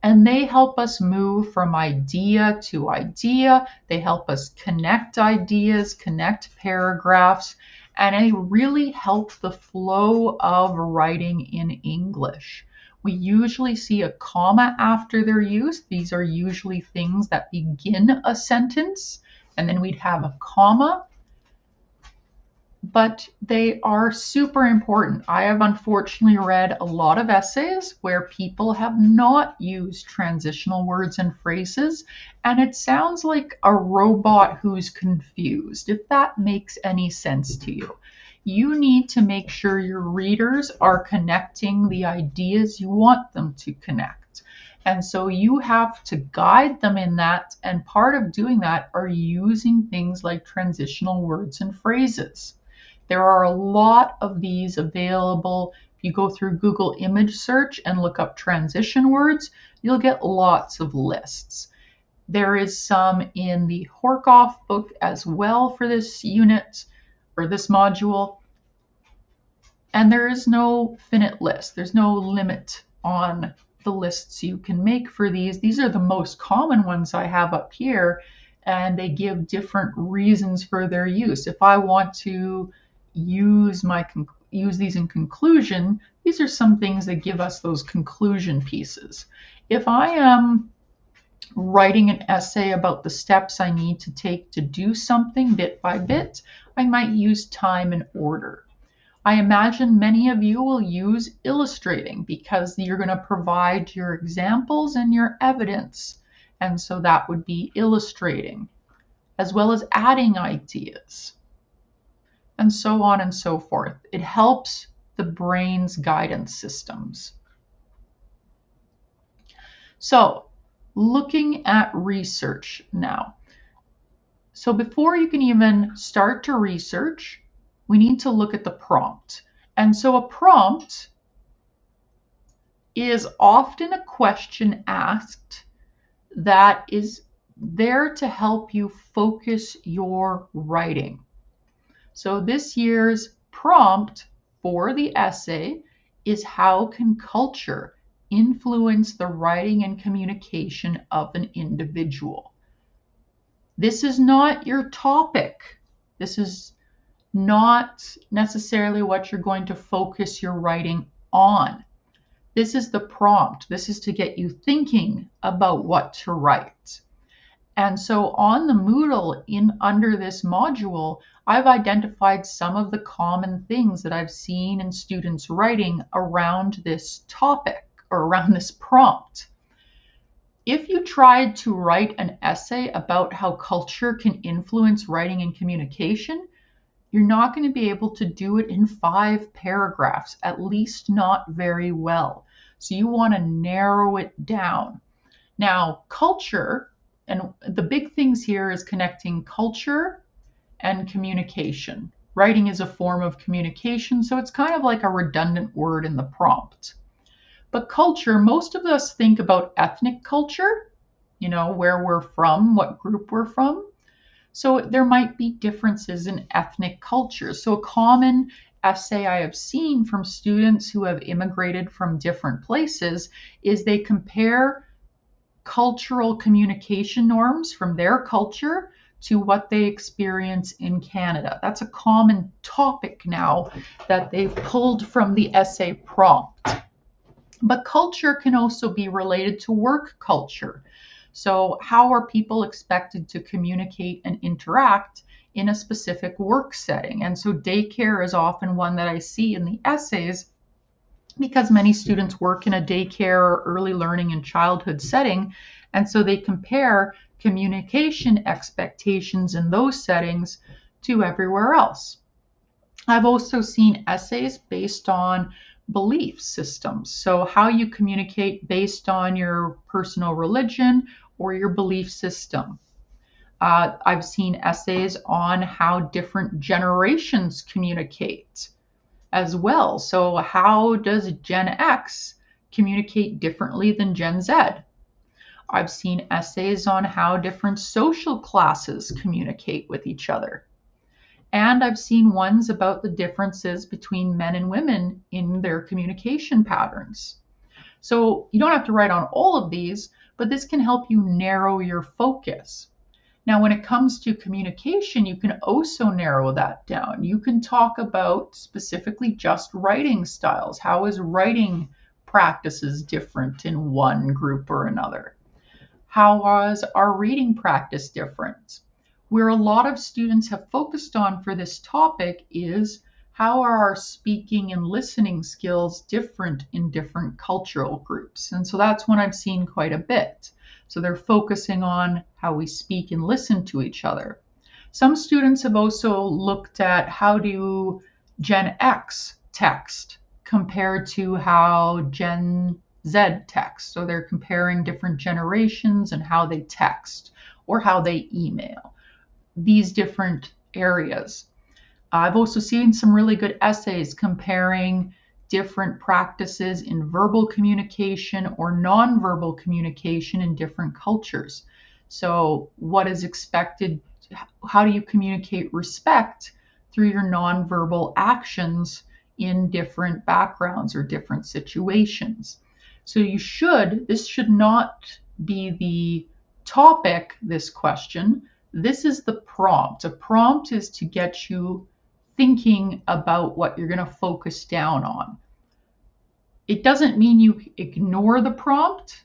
and they help us move from idea to idea. They help us connect ideas, connect paragraphs, and they really help the flow of writing in English. We usually see a comma after their use. These are usually things that begin a sentence, and then we'd have a comma, but they are super important. I have unfortunately read a lot of essays where people have not used transitional words and phrases, and it sounds like a robot who's confused, if that makes any sense to you. You need to make sure your readers are connecting the ideas you want them to connect. And so you have to guide them in that, and part of doing that are using things like transitional words and phrases. There are a lot of these available. If you go through Google image search and look up transition words, you'll get lots of lists. There is some in the Horkoff book as well for this unit or this module. And there is no finite list. There's no limit on the lists you can make for these. These are the most common ones I have up here, and they give different reasons for their use. If I want to use these in conclusion, these are some things that give us those conclusion pieces. If I am writing an essay about the steps I need to take to do something bit by bit, I might use time and order. I imagine many of you will use illustrating because you're going to provide your examples and your evidence. And so that would be illustrating, as well as adding ideas, and so on and so forth. It helps the brain's guidance systems. So, looking at research now. So before you can even start to research, we need to look at the prompt. And so a prompt is often a question asked that is there to help you focus your writing. So this year's prompt for the essay is, how can culture influence the writing and communication of an individual? This is not your topic. This is not necessarily what you're going to focus your writing on. This is the prompt. This is to get you thinking about what to write. And so on the Moodle under this module, I've identified some of the common things that I've seen in students writing around this topic or around this prompt. If you tried to write an essay about how culture can influence writing and communication, you're not going to be able to do it in 5 paragraphs, at least not very well. So you want to narrow it down. Now, culture, and the big things here is connecting culture and communication. Writing is a form of communication, so it's kind of like a redundant word in the prompt. But culture, most of us think about ethnic culture, where we're from, what group we're from. So there might be differences in ethnic cultures. So a common essay I have seen from students who have immigrated from different places is they compare cultural communication norms from their culture to what they experience in Canada. That's a common topic now that they've pulled from the essay prompt. But culture can also be related to work culture. So how are people expected to communicate and interact in a specific work setting. And so daycare is often one that I see in the essays because many students work in a daycare or early learning and childhood setting. And so they compare communication expectations in those settings to everywhere else. I've also seen essays based on belief systems. So, how you communicate based on your personal religion or your belief system. I've seen essays on how different generations communicate as well. So, how does Gen X communicate differently than Gen Z? I've seen essays on how different social classes communicate with each other. And I've seen ones about the differences between men and women in their communication patterns. So you don't have to write on all of these, but this can help you narrow your focus. Now, when it comes to communication, you can also narrow that down. You can talk about specifically just writing styles. How is writing practices different in one group or another? How was our reading practice different? Where a lot of students have focused on for this topic is how are our speaking and listening skills different in different cultural groups? And so that's one I've seen quite a bit. So they're focusing on how we speak and listen to each other. Some students have also looked at how do Gen X text compared to how Gen Z text. So they're comparing different generations and how they text or how they email, these different areas. I've also seen some really good essays comparing different practices in verbal communication or nonverbal communication in different cultures. So, what is expected? How do you communicate respect through your nonverbal actions in different backgrounds or different situations? So, this should not be the topic, this question. This is the prompt. A prompt is to get you thinking about what you're going to focus down on. It doesn't mean you ignore the prompt.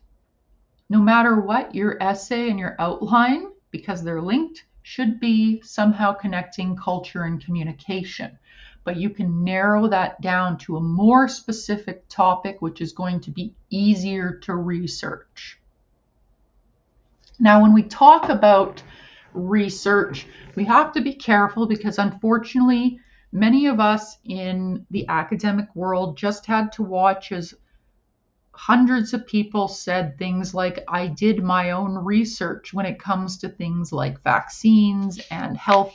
No matter what, your essay and your outline, because they're linked, should be somehow connecting culture and communication. But you can narrow that down to a more specific topic, which is going to be easier to research. Now, when we talk about research, we have to be careful because unfortunately, many of us in the academic world just had to watch as hundreds of people said things like, I did my own research when it comes to things like vaccines and health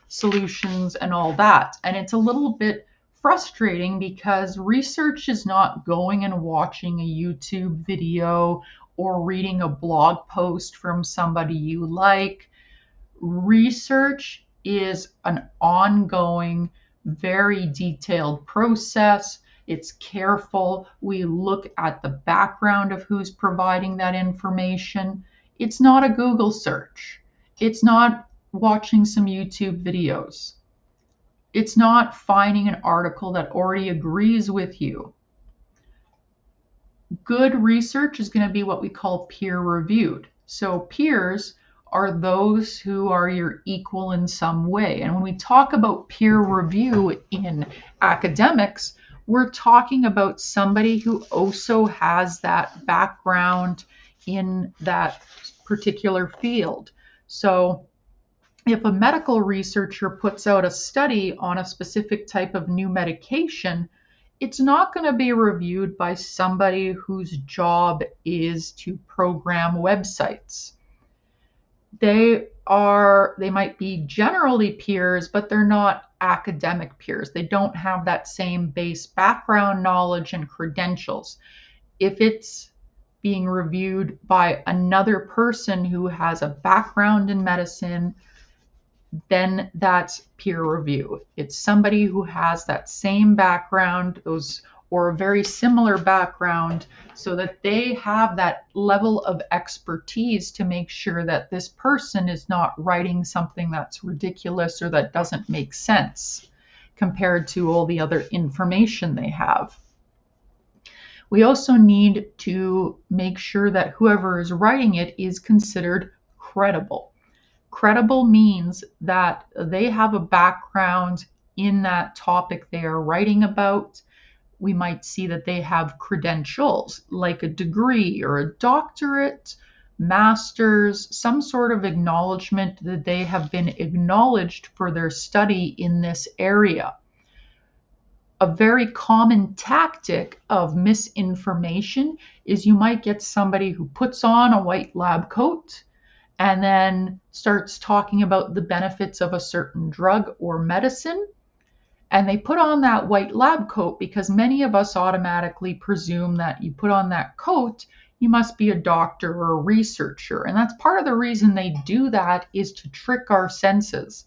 solutions and all that. And it's a little bit frustrating because research is not going and watching a YouTube video or reading a blog post from somebody you like. Research is an ongoing, very detailed process. It's careful. We look at the background of who's providing that information. It's not a Google search. It's not watching some YouTube videos. It's not finding an article that already agrees with you. Good research is going to be what we call peer reviewed. So peers are those who are your equal in some way. And when we talk about peer review in academics, we're talking about somebody who also has that background in that particular field. So if a medical researcher puts out a study on a specific type of new medication, it's not going to be reviewed by somebody whose job is to program websites. They might be generally peers, but they're not academic peers. They don't have that same base background knowledge and credentials. If it's being reviewed by another person who has a background in medicine, then that's peer review. It's somebody who has that same background, or a very similar background, so that they have that level of expertise to make sure that this person is not writing something that's ridiculous or that doesn't make sense compared to all the other information they have. We also need to make sure that whoever is writing it is considered credible. Credible means that they have a background in that topic they are writing about. We might see that they have credentials like a degree or a doctorate, master's, some sort of acknowledgement that they have been acknowledged for their study in this area. A very common tactic of misinformation is you might get somebody who puts on a white lab coat and then starts talking about the benefits of a certain drug or medicine. And they put on that white lab coat because many of us automatically presume that you put on that coat, you must be a doctor or a researcher. And that's part of the reason they do that, is to trick our senses.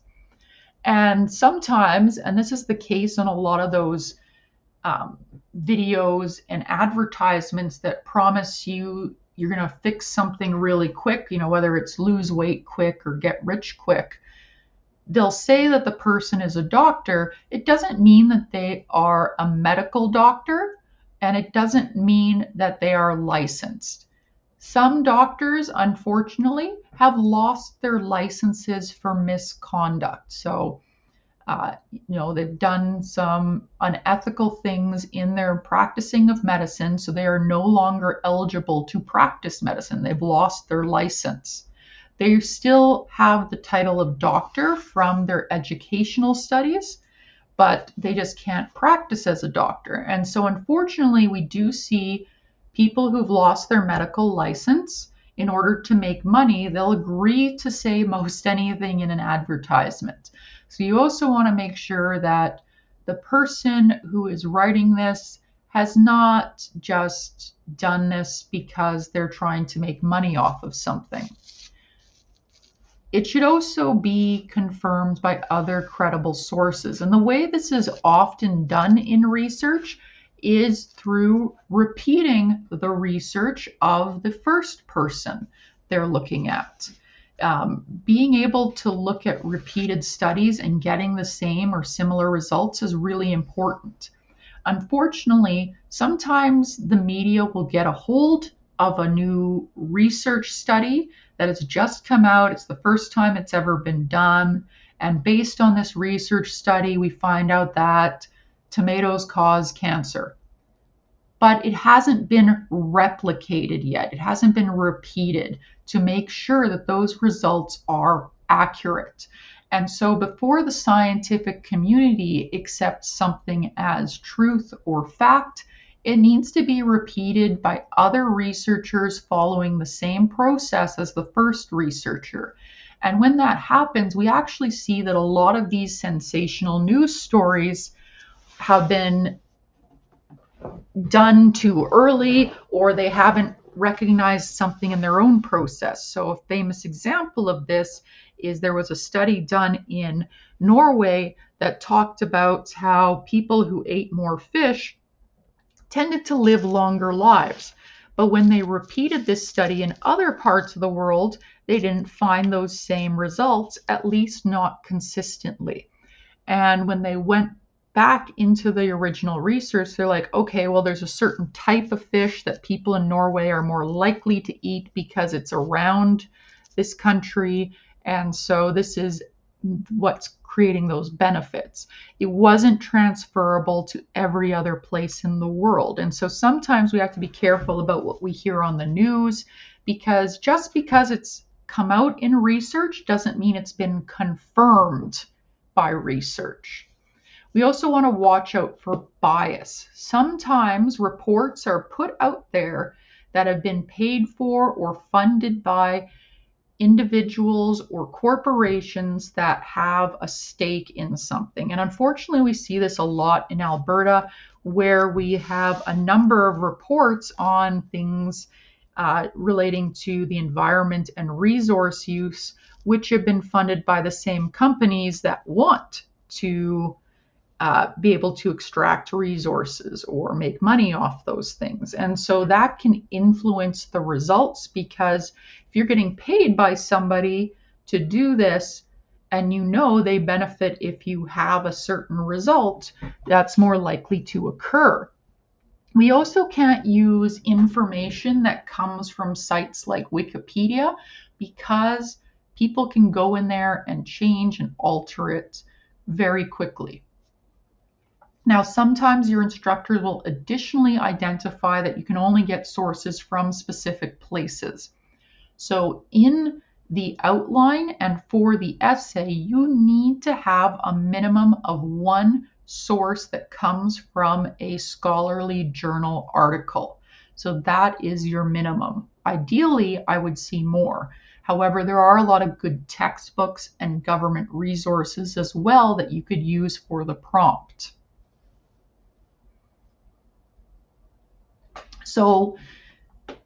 And sometimes, and this is the case in a lot of those videos and advertisements that promise you're going to fix something really quick, whether it's lose weight quick or get rich quick, they'll say that the person is a doctor. It doesn't mean that they are a medical doctor, and it doesn't mean that they are licensed. Some doctors, unfortunately, have lost their licenses for misconduct. So, they've done some unethical things in their practicing of medicine, so they are no longer eligible to practice medicine. They've lost their license. They still have the title of doctor from their educational studies, but they just can't practice as a doctor. And so, unfortunately, we do see people who've lost their medical license. In order to make money, they'll agree to say most anything in an advertisement. So you also want to make sure that the person who is writing this has not just done this because they're trying to make money off of something. It should also be confirmed by other credible sources. And the way this is often done in research is through repeating the research of the first person they're looking at. Being able to look at repeated studies and getting the same or similar results is really important. Unfortunately, sometimes the media will get a hold of a new research study that has just come out. It's the first time it's ever been done. And based on this research study, we find out that tomatoes cause cancer. But it hasn't been replicated yet. It hasn't been repeated to make sure that those results are accurate. And so before the scientific community accepts something as truth or fact, it needs to be repeated by other researchers following the same process as the first researcher. And when that happens, we actually see that a lot of these sensational news stories have been done too early, or they haven't recognized something in their own process. So a famous example of this is there was a study done in Norway that talked about how people who ate more fish tended to live longer lives. But when they repeated this study in other parts of the world, they didn't find those same results, at least not consistently. And when they went back into the original research, they're like, okay, well, there's a certain type of fish that people in Norway are more likely to eat because it's around this country. And so this is what's creating those benefits. It wasn't transferable to every other place in the world. And so sometimes we have to be careful about what we hear on the news, because just because it's come out in research doesn't mean it's been confirmed by research. We also want to watch out for bias. Sometimes reports are put out there that have been paid for or funded by individuals or corporations that have a stake in something. And unfortunately, we see this a lot in Alberta, where we have a number of reports on things relating to the environment and resource use, which have been funded by the same companies that want to be able to extract resources or make money off those things. And so that can influence the results, because if you're getting paid by somebody to do this and you know they benefit if you have a certain result, that's more likely to occur. We also can't use information that comes from sites like Wikipedia, because people can go in there and change and alter it very quickly. Now, sometimes your instructors will additionally identify that you can only get sources from specific places. So in the outline and for the essay, you need to have a minimum of one source that comes from a scholarly journal article. So that is your minimum. Ideally, I would see more. However, there are a lot of good textbooks and government resources as well that you could use for the prompt. So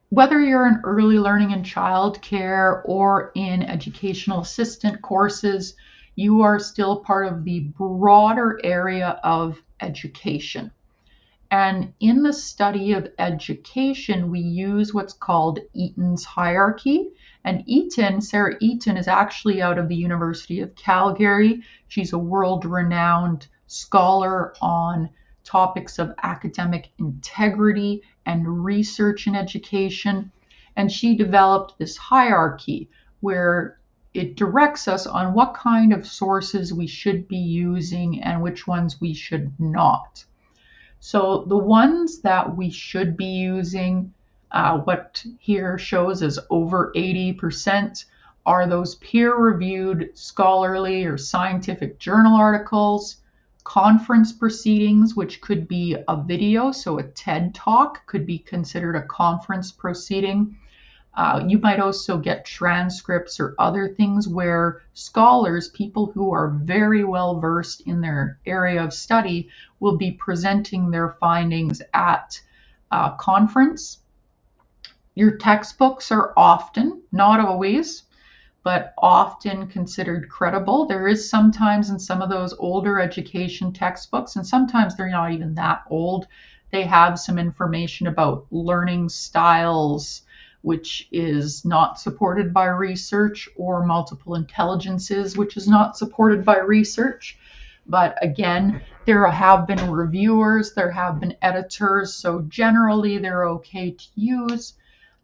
whether you're in early learning and childcare or in educational assistant courses, you are still part of the broader area of education. And in the study of education, we use what's called Eaton's hierarchy. And Sarah Eaton, is actually out of the University of Calgary. She's a world-renowned scholar on topics of academic integrity and research in education. And she developed this hierarchy where it directs us on what kind of sources we should be using and which ones we should not. So the ones that we should be using, what here shows as over 80%, are those peer-reviewed scholarly or scientific journal articles, conference proceedings, which could be a video, so a TED Talk could be considered a conference proceeding. You might also get transcripts or other things where scholars, people who are very well versed in their area of study, will be presenting their findings at a conference. Your textbooks are often, not always, but often considered credible. There is sometimes in some of those older education textbooks, and sometimes they're not even that old, they have some information about learning styles, which is not supported by research, or multiple intelligences, which is not supported by research. But again, there have been reviewers, there have been editors, so generally they're okay to use,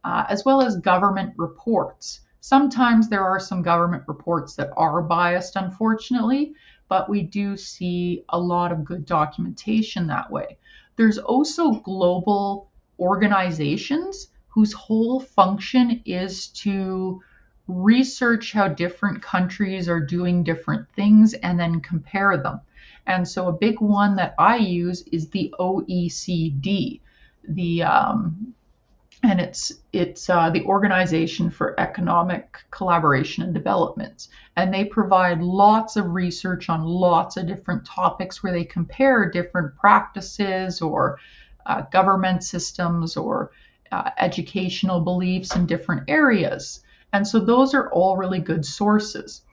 as well as government reports. Sometimes there are some government reports that are biased, unfortunately, but we do see a lot of good documentation that way. There's also global organizations whose whole function is to research how different countries are doing different things and then compare them. And so a big one that I use is the OECD, and it's the Organization for Economic Collaboration and Development. And they provide lots of research on lots of different topics where they compare different practices or government systems or educational beliefs in different areas. And so those are all really good sources.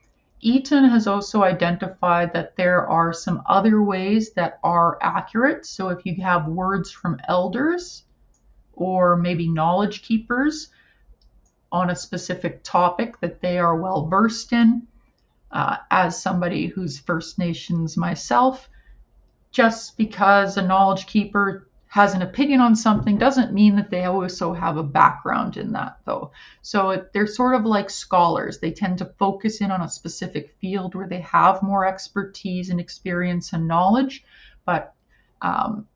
Eaton has also identified that there are some other ways that are accurate. So if you have words from elders or maybe knowledge keepers on a specific topic that they are well versed in, as somebody who's First Nations myself, just because a knowledge keeper has an opinion on something doesn't mean that they also have a background in that, though. So they're sort of like scholars. They tend to focus in on a specific field where they have more expertise and experience and knowledge. But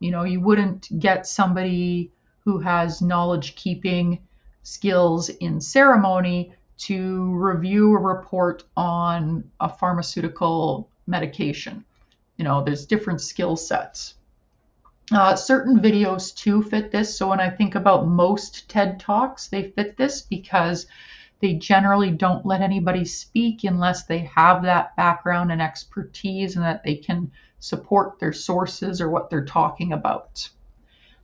you wouldn't get somebody who has knowledge keeping skills in ceremony to review a report on a pharmaceutical medication. There's different skill sets. Certain videos too fit this. So when I think about most TED Talks, they fit this because they generally don't let anybody speak unless they have that background and expertise and that they can support their sources or what they're talking about.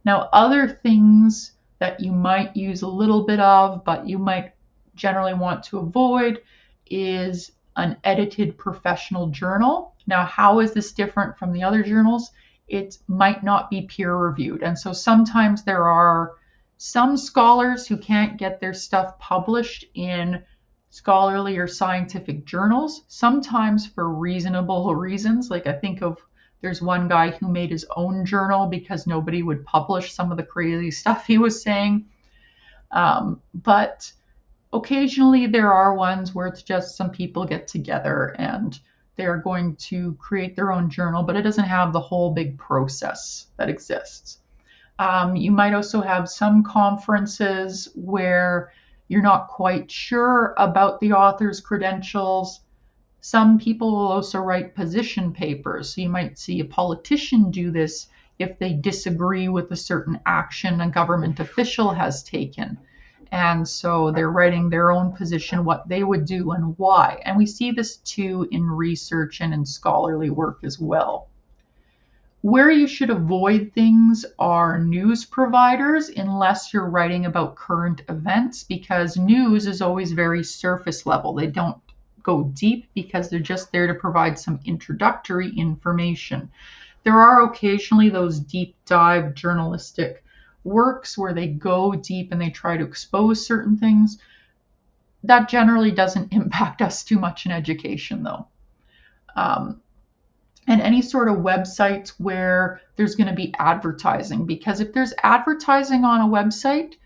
Now, other things that you might use a little bit of, but you might generally want to avoid, is an edited professional journal. Now, how is this different from the other journals? It might not be peer reviewed. And so sometimes there are some scholars who can't get their stuff published in scholarly or scientific journals, sometimes for reasonable reasons. Like I think of there's one guy who made his own journal because nobody would publish some of the crazy stuff he was saying. But occasionally there are ones where it's just some people get together and they're going to create their own journal, but it doesn't have the whole big process that exists. You might also have some conferences where you're not quite sure about the author's credentials. Some people will also write position papers. So you might see a politician do this if they disagree with a certain action a government official has taken. And so they're writing their own position, what they would do and why. And we see this too in research and in scholarly work as well. Where you should avoid things are news providers, unless you're writing about current events, because news is always very surface level. They don't go deep because they're just there to provide some introductory information. There are occasionally those deep dive journalistic works where they go deep and they try to expose certain things. That generally doesn't impact us too much in education, though. And any sort of websites where there's going to be advertising, because if there's advertising on a website,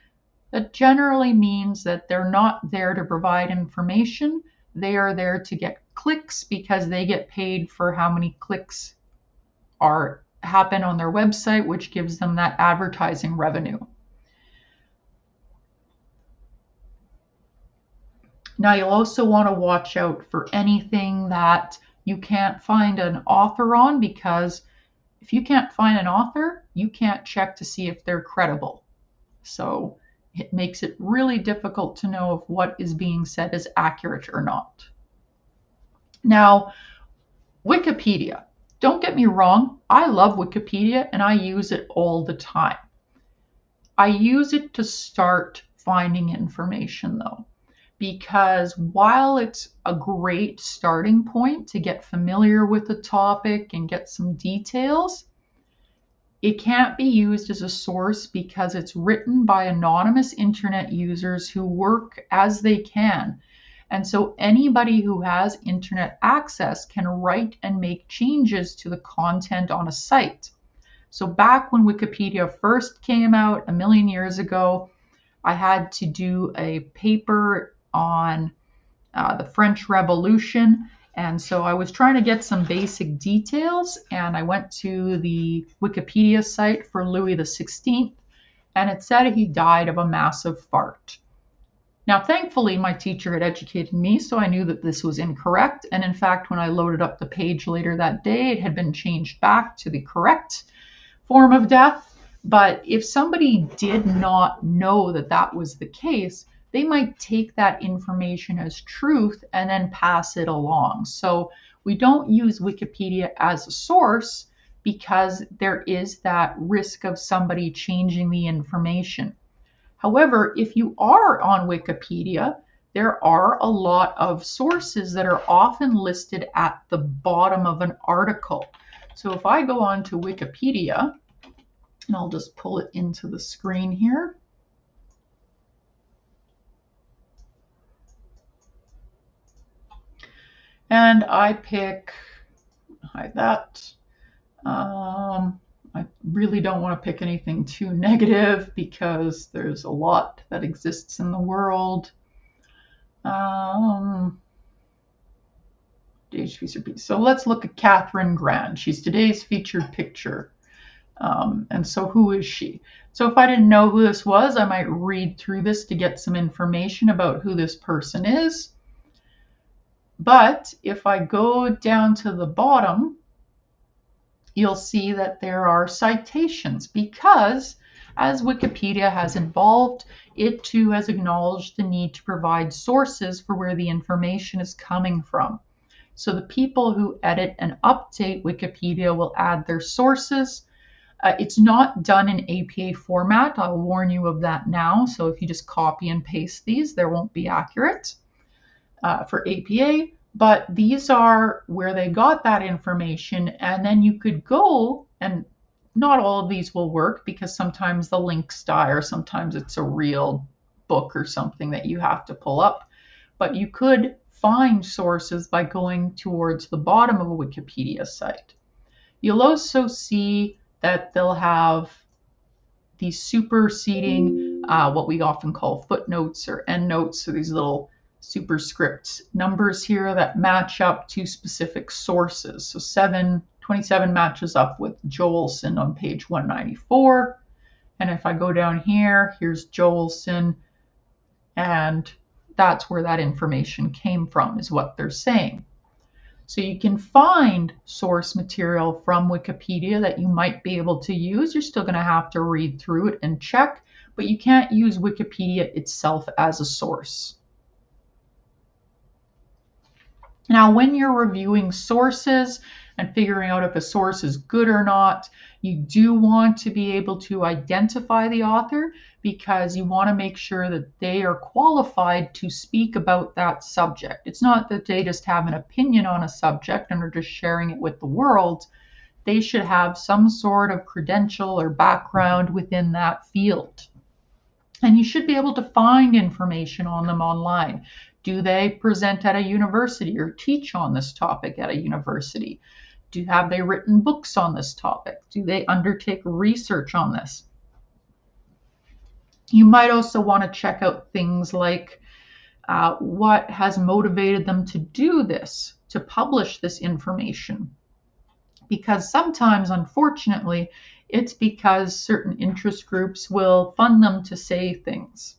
that generally means that they're not there to provide information. They are there to get clicks because they get paid for how many clicks happen on their website, which gives them that advertising revenue. Now, you'll also want to watch out for anything that you can't find an author on, because if you can't find an author, you can't check to see if they're credible. So it makes it really difficult to know if what is being said is accurate or not. Now, Wikipedia. Don't get me wrong, I love Wikipedia and I use it all the time. I use it to start finding information, though, because while it's a great starting point to get familiar with the topic and get some details, it can't be used as a source because it's written by anonymous internet users who work as they can. And so anybody who has internet access can write and make changes to the content on a site. So back when Wikipedia first came out a million years ago, I had to do a paper on the French Revolution. And so I was trying to get some basic details, and I went to the Wikipedia site for Louis XVI, and it said he died of a massive fart. Now, thankfully, my teacher had educated me, so I knew that this was incorrect. And in fact, when I loaded up the page later that day, it had been changed back to the correct form of death. But if somebody did not know that that was the case, they might take that information as truth and then pass it along. So we don't use Wikipedia as a source because there is that risk of somebody changing the information. However, if you are on Wikipedia, there are a lot of sources that are often listed at the bottom of an article. So if I go on to Wikipedia, and I'll just pull it into the screen here. And I hide that. I really don't want to pick anything too negative because there's a lot that exists in the world. So let's look at Catherine Grand. She's today's featured picture. And so who is she? So if I didn't know who this was, I might read through this to get some information about who this person is. But if I go down to the bottom, you'll see that there are citations because as Wikipedia has evolved, it too has acknowledged the need to provide sources for where the information is coming from. So the people who edit and update Wikipedia will add their sources. It's not done in APA format. I'll warn you of that now. So if you just copy and paste these, they won't be accurate for APA. But these are where they got that information. And then you could go, and not all of these will work because sometimes the links die or sometimes it's a real book or something that you have to pull up. But you could find sources by going towards the bottom of a Wikipedia site. You'll also see that they'll have the superseding what we often call footnotes or endnotes, so these little superscript numbers here that match up to specific sources. So 27 matches up with Joelson on page 194. And if I go down here, here's Joelson, and that's where that information came from, is what they're saying. So you can find source material from Wikipedia that you might be able to use. You're still going to have to read through it and check, but you can't use Wikipedia itself as a source. Now, when you're reviewing sources and figuring out if a source is good or not, you do want to be able to identify the author, because you want to make sure that they are qualified to speak about that subject. It's not that they just have an opinion on a subject and are just sharing it with the world. They should have some sort of credential or background within that field. And you should be able to find information on them online. Do they present at a university or teach on this topic at a university? Have they written books on this topic? Do they undertake research on this? You might also want to check out things like what has motivated them to do this, to publish this information. Because sometimes, unfortunately, it's because certain interest groups will fund them to say things.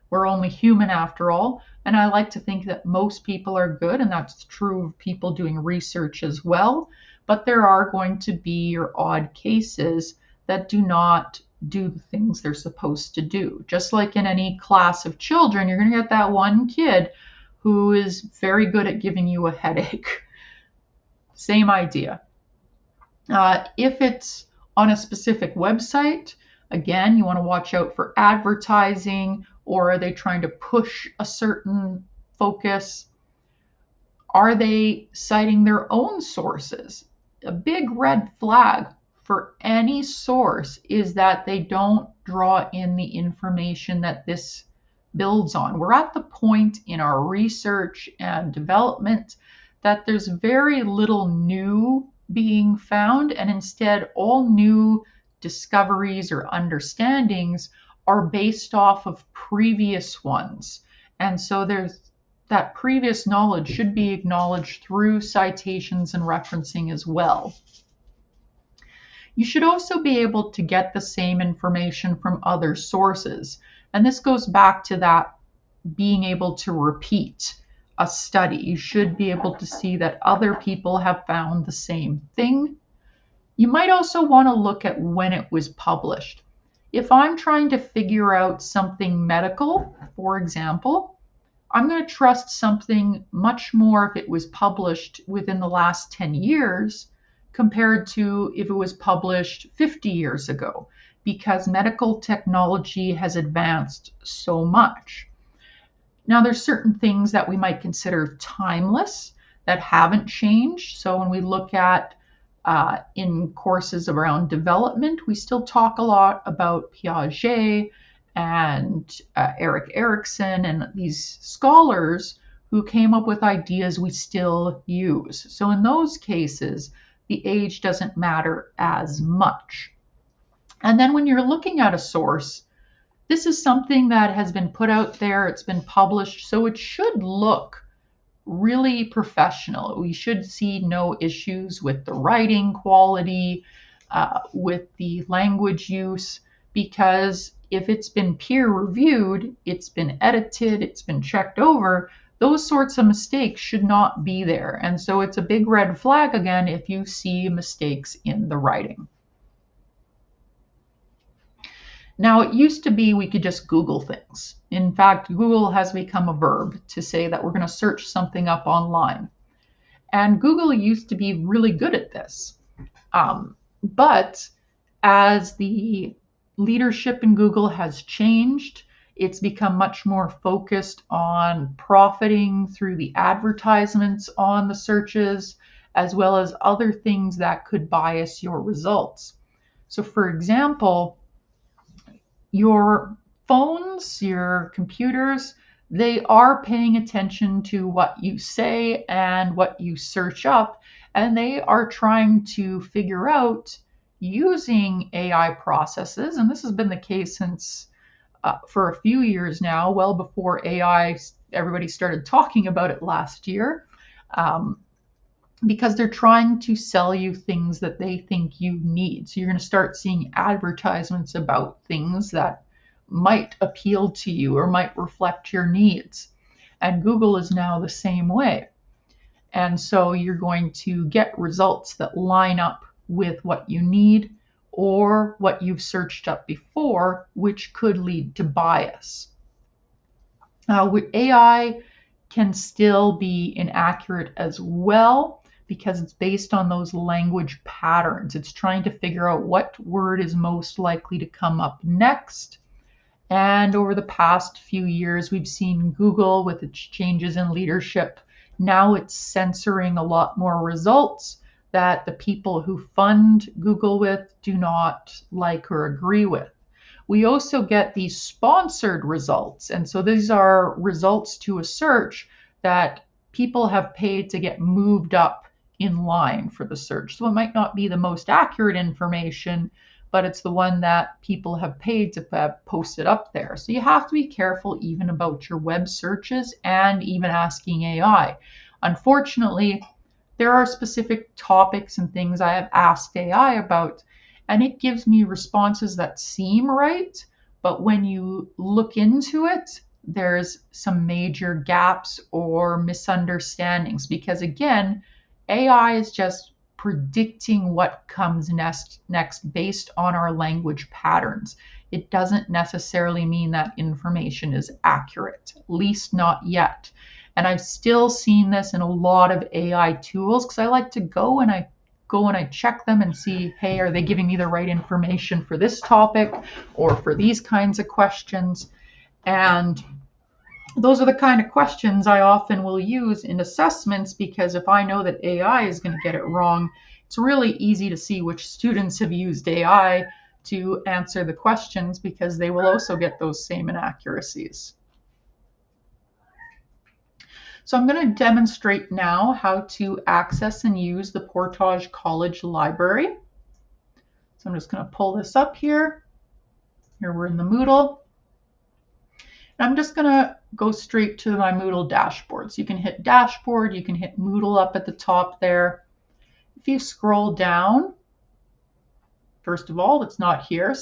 We're only human after all, and I like to think that most people are good, and that's true of people doing research as well. But there are going to be your odd cases that do not do the things they're supposed to do. Just like in any class of children, you're going to get that one kid who is very good at giving you a headache. Same idea. If it's on a specific website, again, you want to watch out for advertising, or are they trying to push a certain focus? Are they citing their own sources? A big red flag for any source is that they don't draw in the information that this builds on. We're at the point in our research and development that there's very little new being found, and instead all new discoveries or understandings are based off of previous ones. And so that previous knowledge should be acknowledged through citations and referencing as well. You should also be able to get the same information from other sources. And this goes back to that being able to repeat a study. You should be able to see that other people have found the same thing. You might also want to look at when it was published. If I'm trying to figure out something medical, for example, I'm going to trust something much more if it was published within the last 10 years compared to if it was published 50 years ago, because medical technology has advanced so much. Now, there's certain things that we might consider timeless that haven't changed. So when we look at in courses around development, we still talk a lot about Piaget and Erik Erikson and these scholars who came up with ideas we still use. So in those cases, the age doesn't matter as much. And then when you're looking at a source, this is something that has been put out there, it's been published, so it should look really professional. We should see no issues with the writing quality, with the language use, because if it's been peer reviewed, it's been edited, it's been checked over, those sorts of mistakes should not be there. And so it's a big red flag again if you see mistakes in the writing. Now, it used to be we could just Google things. In fact, Google has become a verb to say that we're going to search something up online. And Google used to be really good at this. But as the leadership in Google has changed, it's become much more focused on profiting through the advertisements on the searches, as well as other things that could bias your results. So for example, your phones, your computers, they are paying attention to what you say and what you search up, and they are trying to figure out using AI processes, and this has been the case since for a few years now, well before AI, everybody started talking about it last year, um, because they're trying to sell you things that they think you need. So you're going to start seeing advertisements about things that might appeal to you or might reflect your needs. And Google is now the same way. And so you're going to get results that line up with what you need or what you've searched up before, which could lead to bias. AI can still be inaccurate as well because it's based on those language patterns. It's trying to figure out what word is most likely to come up next. And over the past few years, we've seen Google with its changes in leadership. Now it's censoring a lot more results that the people who fund Google with do not like or agree with. We also get these sponsored results. And so these are results to a search that people have paid to get moved up in line for the search. So it might not be the most accurate information, but it's the one that people have paid to have posted up there. So you have to be careful even about your web searches and even asking AI. Unfortunately, there are specific topics and things I have asked AI about, and it gives me responses that seem right, but when you look into it, there's some major gaps or misunderstandings because, again, AI is just predicting what comes next based on our language patterns. It doesn't necessarily mean that information is accurate, at least not yet. And I've still seen this in a lot of AI tools because I like to go and I check them and see, hey, are they giving me the right information for this topic or for these kinds of questions? And those are the kind of questions I often will use in assessments because if I know that AI is going to get it wrong, it's really easy to see which students have used AI to answer the questions because they will also get those same inaccuracies. So I'm going to demonstrate now how to access and use the Portage College Library. So I'm just going to pull this up here. Here we're in the Moodle. And I'm just going to go straight to my Moodle dashboard. So you can hit dashboard, you can hit Moodle up at the top there. If you scroll down, first of all, it's not here.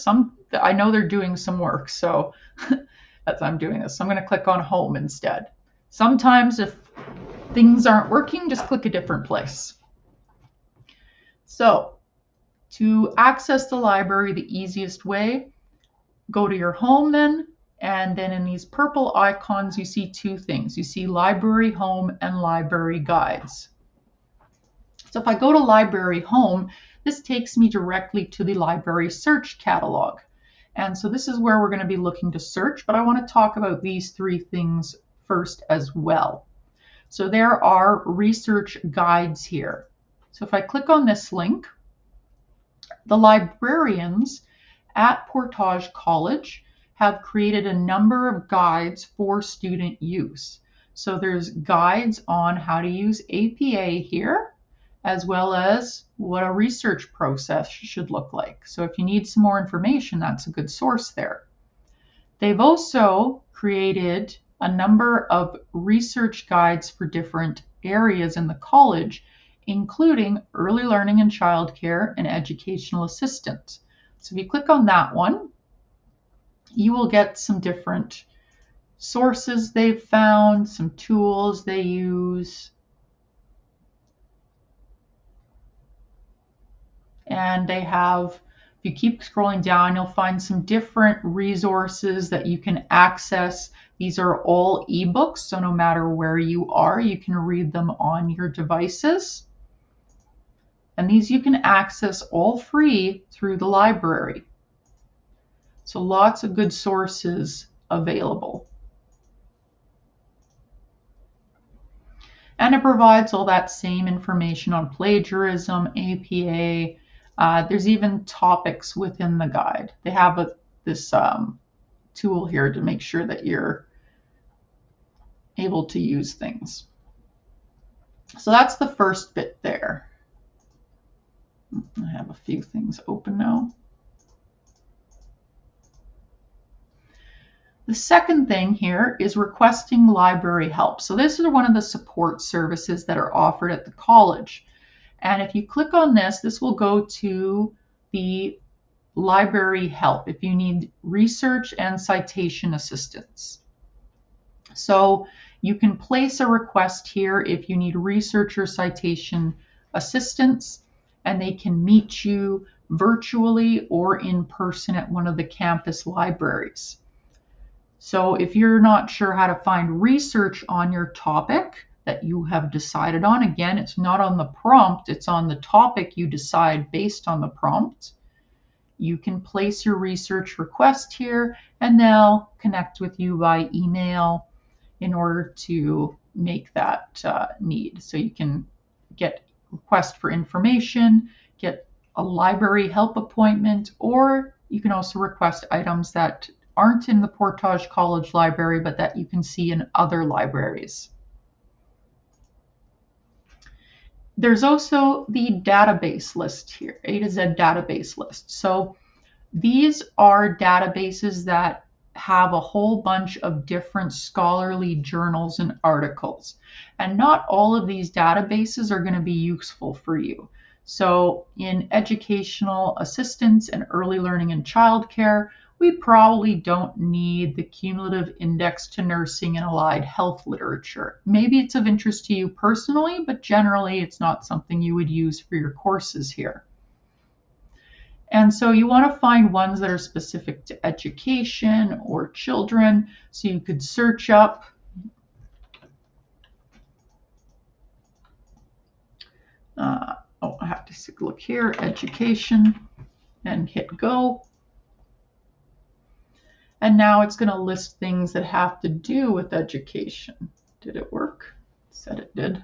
I know they're doing some work, so as I'm doing this. So I'm going to click on Home instead. Sometimes if things aren't working, just click a different place. So to access the library the easiest way, go to your home then, and then in these purple icons, you see two things. You see Library Home and Library Guides. So if I go to Library Home, this takes me directly to the library search catalog. And so this is where we're going to be looking to search, but I want to talk about these three things first as well. So there are research guides here. So if I click on this link, the librarians at Portage College have created a number of guides for student use. So there's guides on how to use APA here, as well as what a research process should look like. So if you need some more information, that's a good source there. They've also created a number of research guides for different areas in the college, including early learning and childcare and educational assistance. So if you click on that one, you will get some different sources they've found, some tools they use. And they have, if you keep scrolling down, you'll find some different resources that you can access. These are all ebooks, so no matter where you are, you can read them on your devices. And these you can access all free through the library. So lots of good sources available. And it provides all that same information on plagiarism, APA. There's even topics within the guide. They have this tool here to make sure that you're able to use things. So that's the first bit there. I have a few things open now. The second thing here is requesting library help. So this is one of the support services that are offered at the college. And if you click on this, this will go to the library help if you need research and citation assistance. So you can place a request here if you need research or citation assistance, and they can meet you virtually or in person at one of the campus libraries. So if you're not sure how to find research on your topic that you have decided on, again, it's not on the prompt, it's on the topic you decide based on the prompt. You can place your research request here and they'll connect with you by email in order to make that need. So you can get request for information, get a library help appointment, or you can also request items that aren't in the Portage College Library, but that you can see in other libraries. There's also the database list here, A to Z database list. So these are databases that have a whole bunch of different scholarly journals and articles. And not all of these databases are going to be useful for you. So in educational assistance and early learning and childcare, we probably don't need the cumulative index to nursing and allied health literature. Maybe it's of interest to you personally, but generally it's not something you would use for your courses here. And so you want to find ones that are specific to education or children. So you could search up I have to look here, education, and hit go. And now it's going to list things that have to do with education. Did it work? It said it did.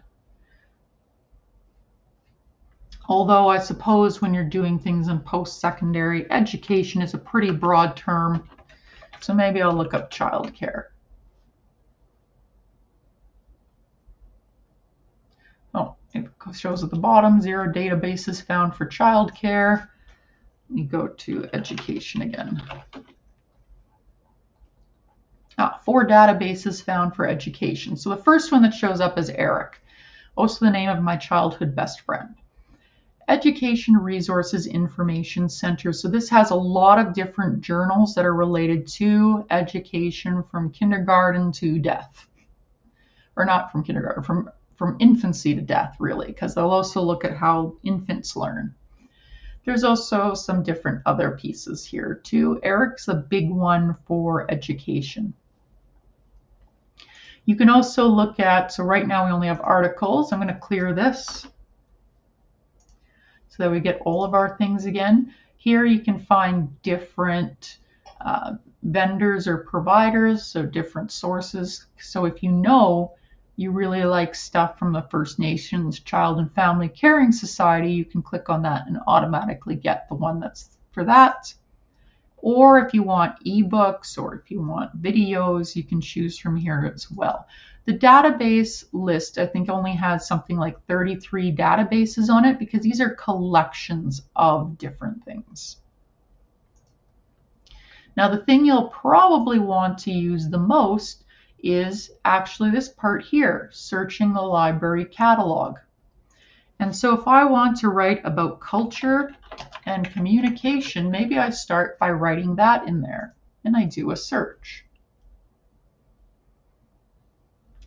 Although I suppose when you're doing things in post-secondary, education is a pretty broad term. So maybe I'll look up childcare. Oh, it shows at the bottom, 0 databases found for childcare. Let me go to education again. 4 databases found for education. So the first one that shows up is Eric, also the name of my childhood best friend. Education Resources Information Center. So this has a lot of different journals that are related to education from kindergarten to death. Or not from kindergarten, from infancy to death, really, because they'll also look at how infants learn. There's also some different other pieces here too. Eric's a big one for education. You can also look at, so right now we only have articles. I'm going to clear this so that we get all of our things again. Here you can find different vendors or providers, so different sources. So if you know you really like stuff from the First Nations Child and Family Caring Society, you can click on that and automatically get the one that's for that. Or if you want ebooks or if you want videos, you can choose from here as well. The database list, I think, only has something like 33 databases on it because these are collections of different things. Now, the thing you'll probably want to use the most is actually this part here, searching the library catalog. And so if I want to write about culture and communication, maybe I start by writing that in there and I do a search.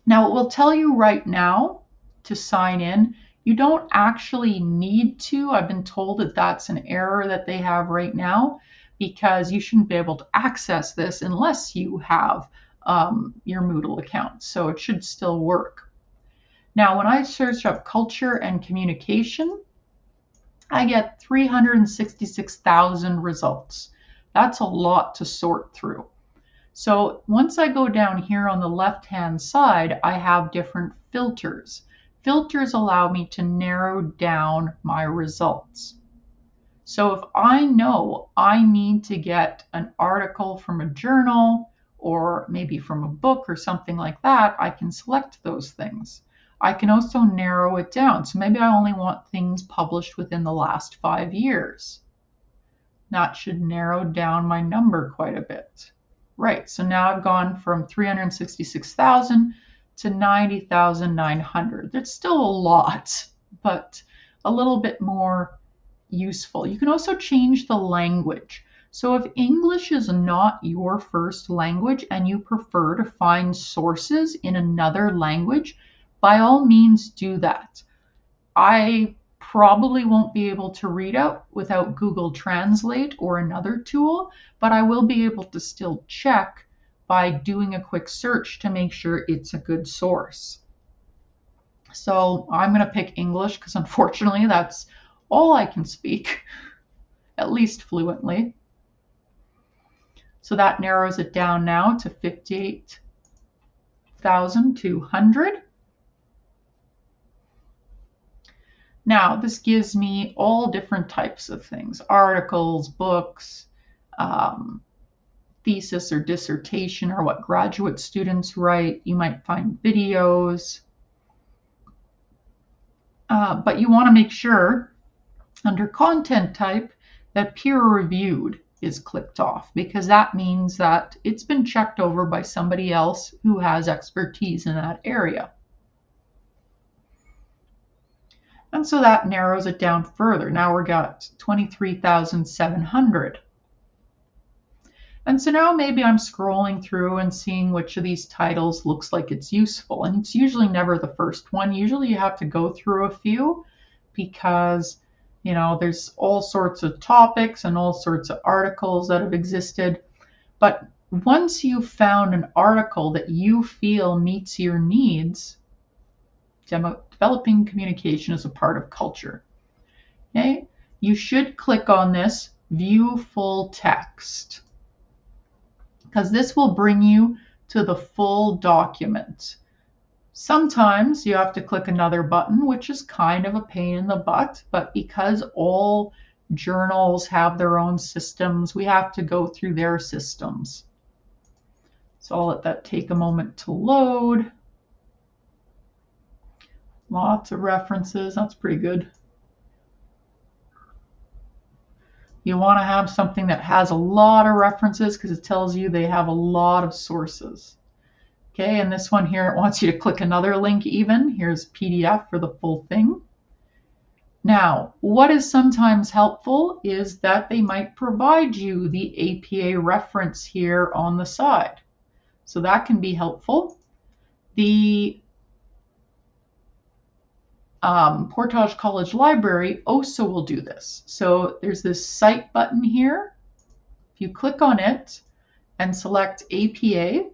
Now it will tell you right now to sign in. You don't actually need to. I've been told that that's an error that they have right now because you shouldn't be able to access this unless you have your Moodle account. So it should still work. Now, when I search up culture and communication, I get 366,000 results. That's a lot to sort through. So once I go down here on the left-hand side, I have different filters. Filters allow me to narrow down my results. So if I know I need to get an article from a journal or maybe from a book or something like that, I can select those things. I can also narrow it down. So maybe I only want things published within the last 5 years. That should narrow down my number quite a bit. Right, so now I've gone from 366,000 to 90,900. That's still a lot, but a little bit more useful. You can also change the language. So if English is not your first language and you prefer to find sources in another language, by all means do that. I probably won't be able to read out without Google Translate or another tool, but I will be able to still check by doing a quick search to make sure it's a good source. So I'm going to pick English because unfortunately that's all I can speak, at least fluently. So that narrows it down now to 58,200. Now, this gives me all different types of things, articles, books, thesis or dissertation, or what graduate students write. You might find videos. But you want to make sure under content type that peer reviewed is clicked off, because that means that it's been checked over by somebody else who has expertise in that area. And so that narrows it down further. Now we've got 23,700. And so now maybe I'm scrolling through and seeing which of these titles looks like it's useful. And it's usually never the first one. Usually you have to go through a few because, there's all sorts of topics and all sorts of articles that have existed. But once you've found an article that you feel meets your needs, developing communication is a part of culture. Okay? You should click on this View Full Text, because this will bring you to the full document. Sometimes you have to click another button, which is kind of a pain in the butt, but because all journals have their own systems, we have to go through their systems. So I'll let that take a moment to load. Lots of references, that's pretty good. You want to have something that has a lot of references because it tells you they have a lot of sources. Okay, and this one here, it wants you to click another link even. Here's PDF for the full thing. Now, what is sometimes helpful is that they might provide you the APA reference here on the side. So that can be helpful. The Portage College Library also will do this. So there's this Cite button here. If you click on it and select APA,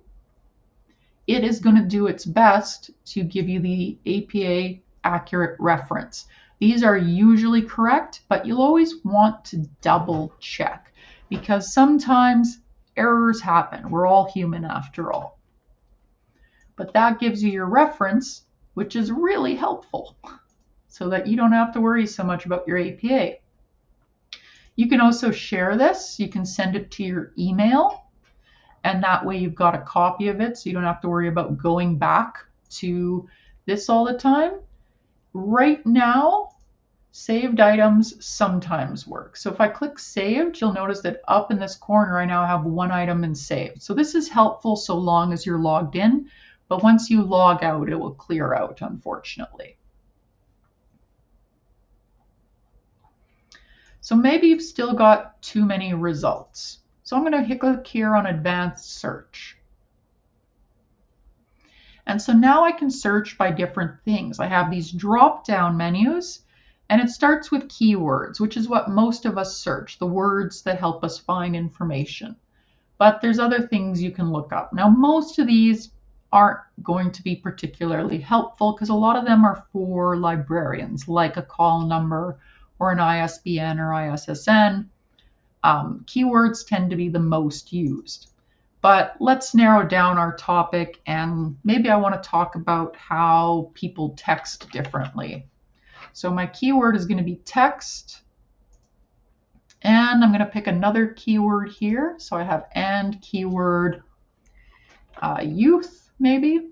it is going to do its best to give you the APA accurate reference. These are usually correct, but you'll always want to double check because sometimes errors happen. We're all human after all. But that gives you your reference, which is really helpful so that you don't have to worry so much about your APA. You can also share this. You can send it to your email, and that way you've got a copy of it so you don't have to worry about going back to this all the time. Right now, saved items sometimes work. So if I click saved, you'll notice that up in this corner I now have one item in saved. So this is helpful so long as you're logged in, but once you log out, it will clear out, unfortunately. So maybe you've still got too many results. So I'm going to click here on advanced search. And so now I can search by different things. I have these drop-down menus, and it starts with keywords, which is what most of us search, the words that help us find information. But there's other things you can look up. Now, most of these aren't going to be particularly helpful because a lot of them are for librarians, like a call number or an ISBN or ISSN. Keywords tend to be the most used. But let's narrow down our topic, and maybe I want to talk about how people text differently. So my keyword is going to be text, and I'm going to pick another keyword here. So I have and keyword youth, maybe.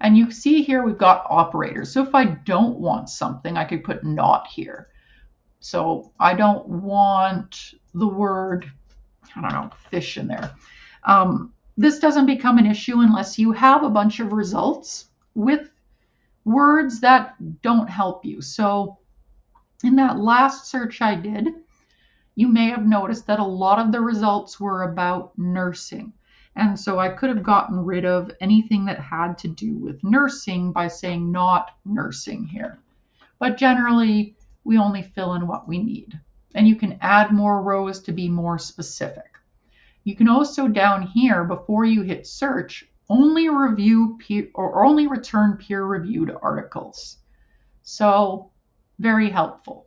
And you see here we've got operators. So if I don't want something, I could put not here. So I don't want the word I don't know, fish in there. This doesn't become an issue unless you have a bunch of results with words that don't help you. So in that last search I did, you may have noticed that a lot of the results were about nursing. And so I could have gotten rid of anything that had to do with nursing by saying not nursing here. But generally, we only fill in what we need. And you can add more rows to be more specific. You can also down here, before you hit search, only review or only return peer-reviewed articles. So very helpful.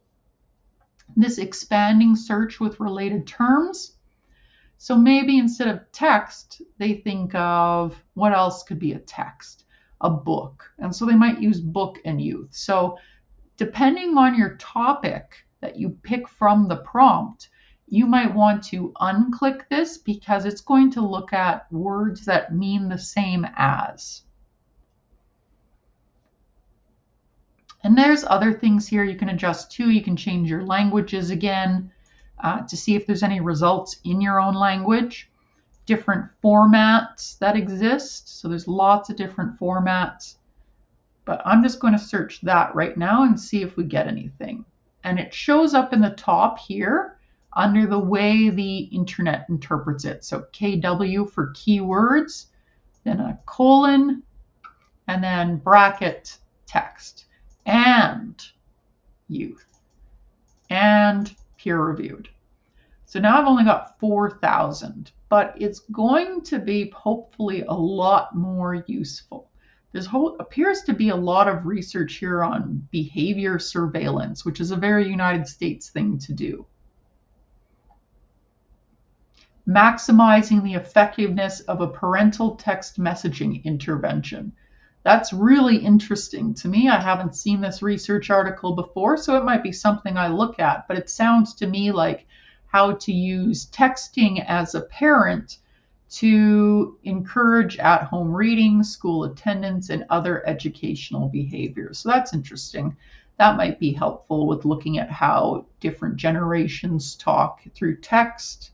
This expanding search with related terms. So maybe instead of text, they think of what else could be a text? A book. And so they might use book and youth. So depending on your topic that you pick from the prompt, you might want to unclick this because it's going to look at words that mean the same as. And there's other things here you can adjust to. You can change your languages again to see if there's any results in your own language. Different formats that exist. So there's lots of different formats. But I'm just going to search that right now and see if we get anything. And it shows up in the top here under the way the internet interprets it. So KW for keywords, then a colon, and then bracket text, and youth, and peer-reviewed. So now I've only got 4,000, but it's going to be hopefully a lot more useful. There appears to be a lot of research here on behavior surveillance, which is a very United States thing to do. Maximizing the effectiveness of a parental text messaging intervention. That's really interesting to me. I haven't seen this research article before, so it might be something I look at, but it sounds to me like how to use texting as a parent to encourage at-home reading, school attendance, and other educational behaviors. So that's interesting. That might be helpful with looking at how different generations talk through text.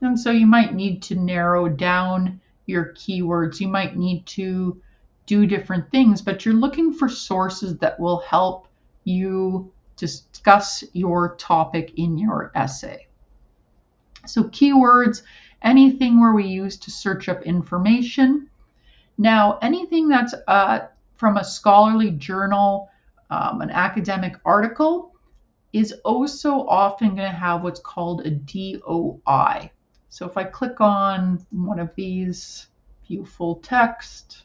And so you might need to narrow down your keywords. You might need to do different things, but you're looking for sources that will help you discuss your topic in your essay. So keywords, anything where we use to search up information. Now, anything that's from a scholarly journal, an academic article, is also often going to have what's called a DOI. So if I click on one of these, view full text,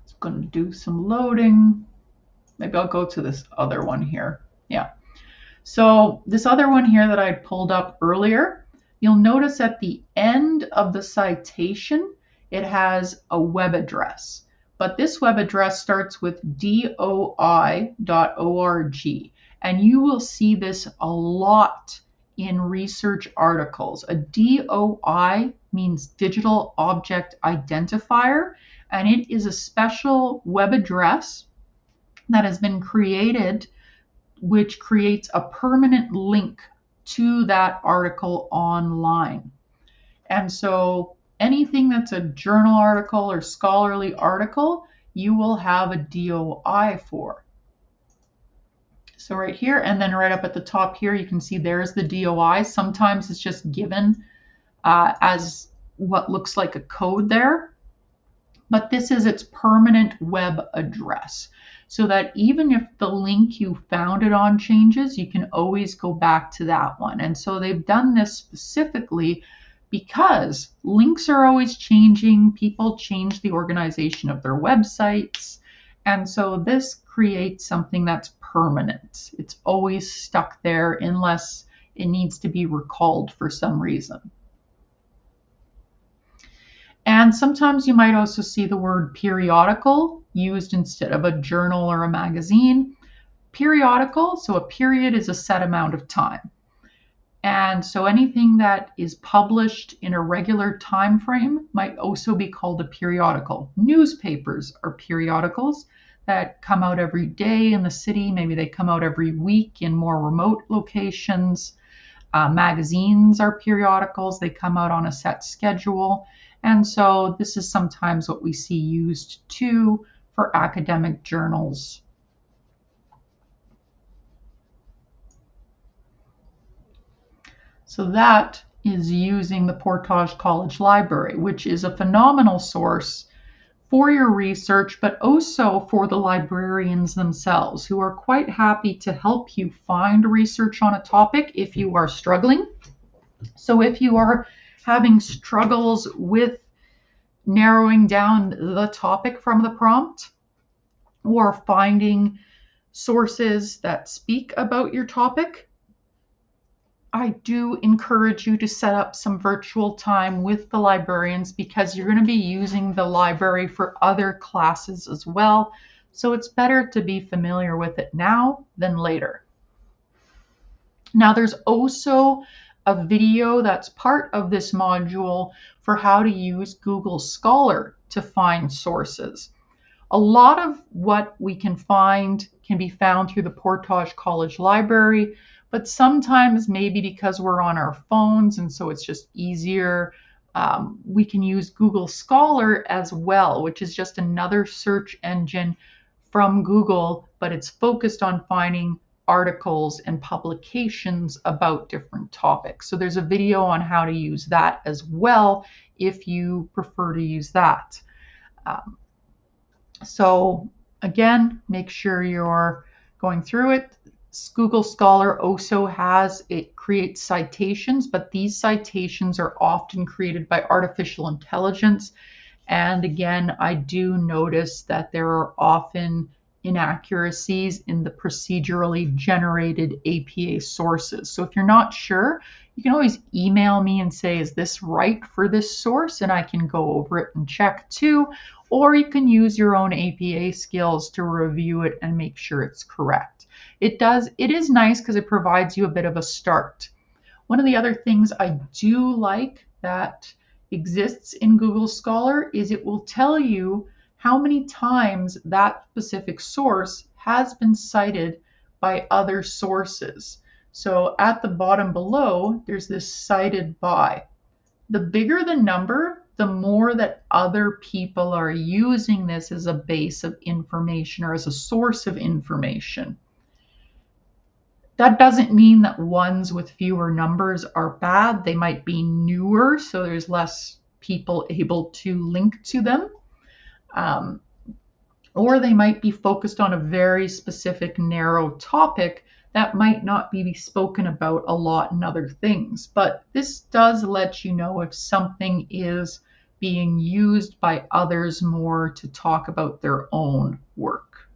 it's going to do some loading. Maybe I'll go to this other one here. Yeah. So this other one here that I pulled up earlier, you'll notice at the end of the citation, it has a web address. But this web address starts with doi.org. And you will see this a lot in research articles. A DOI means Digital Object Identifier, and it is a special web address that has been created, which creates a permanent link to that article online. And so anything that's a journal article or scholarly article, you will have a DOI for. So right here, and then right up at the top here, you can see there's the DOI. Sometimes it's just given as what looks like a code there, but this is its permanent web address, so that even if the link you found it on changes, you can always go back to that one. And so they've done this specifically because links are always changing. People change the organization of their websites. And so this creates something that's permanent. It's always stuck there unless it needs to be recalled for some reason. And sometimes you might also see the word periodical used instead of a journal or a magazine. Periodical, so a period is a set amount of time. And so anything that is published in a regular time frame might also be called a periodical. Newspapers are periodicals. that come out every day in the city. Maybe they come out every week in more remote locations. Magazines are periodicals. They come out on a set schedule. And so this is sometimes what we see used too for academic journals. So that is using the Portage College Library, which is a phenomenal source for your research, but also for the librarians themselves, who are quite happy to help you find research on a topic if you are struggling. So if you are having struggles with narrowing down the topic from the prompt or finding sources that speak about your topic, I do encourage you to set up some virtual time with the librarians, because you're going to be using the library for other classes as well. So it's better to be familiar with it now than later. Now, there's also a video that's part of this module for how to use Google Scholar to find sources. A lot of what we can find can be found through the Portage College Library, but sometimes maybe because we're on our phones and so it's just easier, we can use Google Scholar as well, which is just another search engine from Google, but it's focused on finding articles and publications about different topics. So there's a video on how to use that as well if you prefer to use that. So again, make sure you're going through it. Google Scholar also it creates citations, but these citations are often created by artificial intelligence. And again, I do notice that there are often inaccuracies in the procedurally generated APA sources. So if you're not sure, you can always email me and say, is this right for this source? And I can go over it and check too. Or you can use your own APA skills to review it and make sure it's correct. It is nice because it provides you a bit of a start. One of the other things I do like that exists in Google Scholar is it will tell you how many times that specific source has been cited by other sources. So at the bottom below, there's this cited by. The bigger the number, the more that other people are using this as a base of information or as a source of information. That doesn't mean that ones with fewer numbers are bad. They might be newer, so there's less people able to link to them. Or they might be focused on a very specific narrow topic that might not be spoken about a lot in other things. But this does let you know if something is being used by others more to talk about their own work.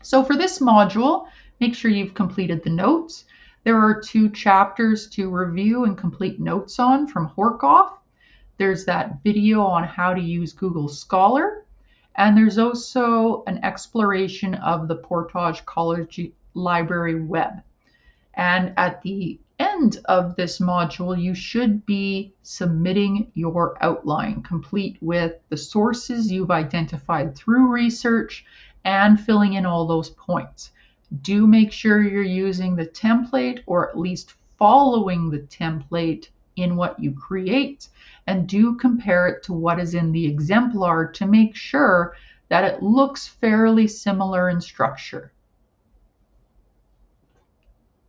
So for this module, make sure you've completed the notes. There are 2 chapters to review and complete notes on from Horkoff. There's that video on how to use Google Scholar. And there's also an exploration of the Portage College Library web. And at the end of this module, you should be submitting your outline, complete with the sources you've identified through research and filling in all those points. Do make sure you're using the template, or at least following the template in what you create, and do compare it to what is in the exemplar to make sure that it looks fairly similar in structure.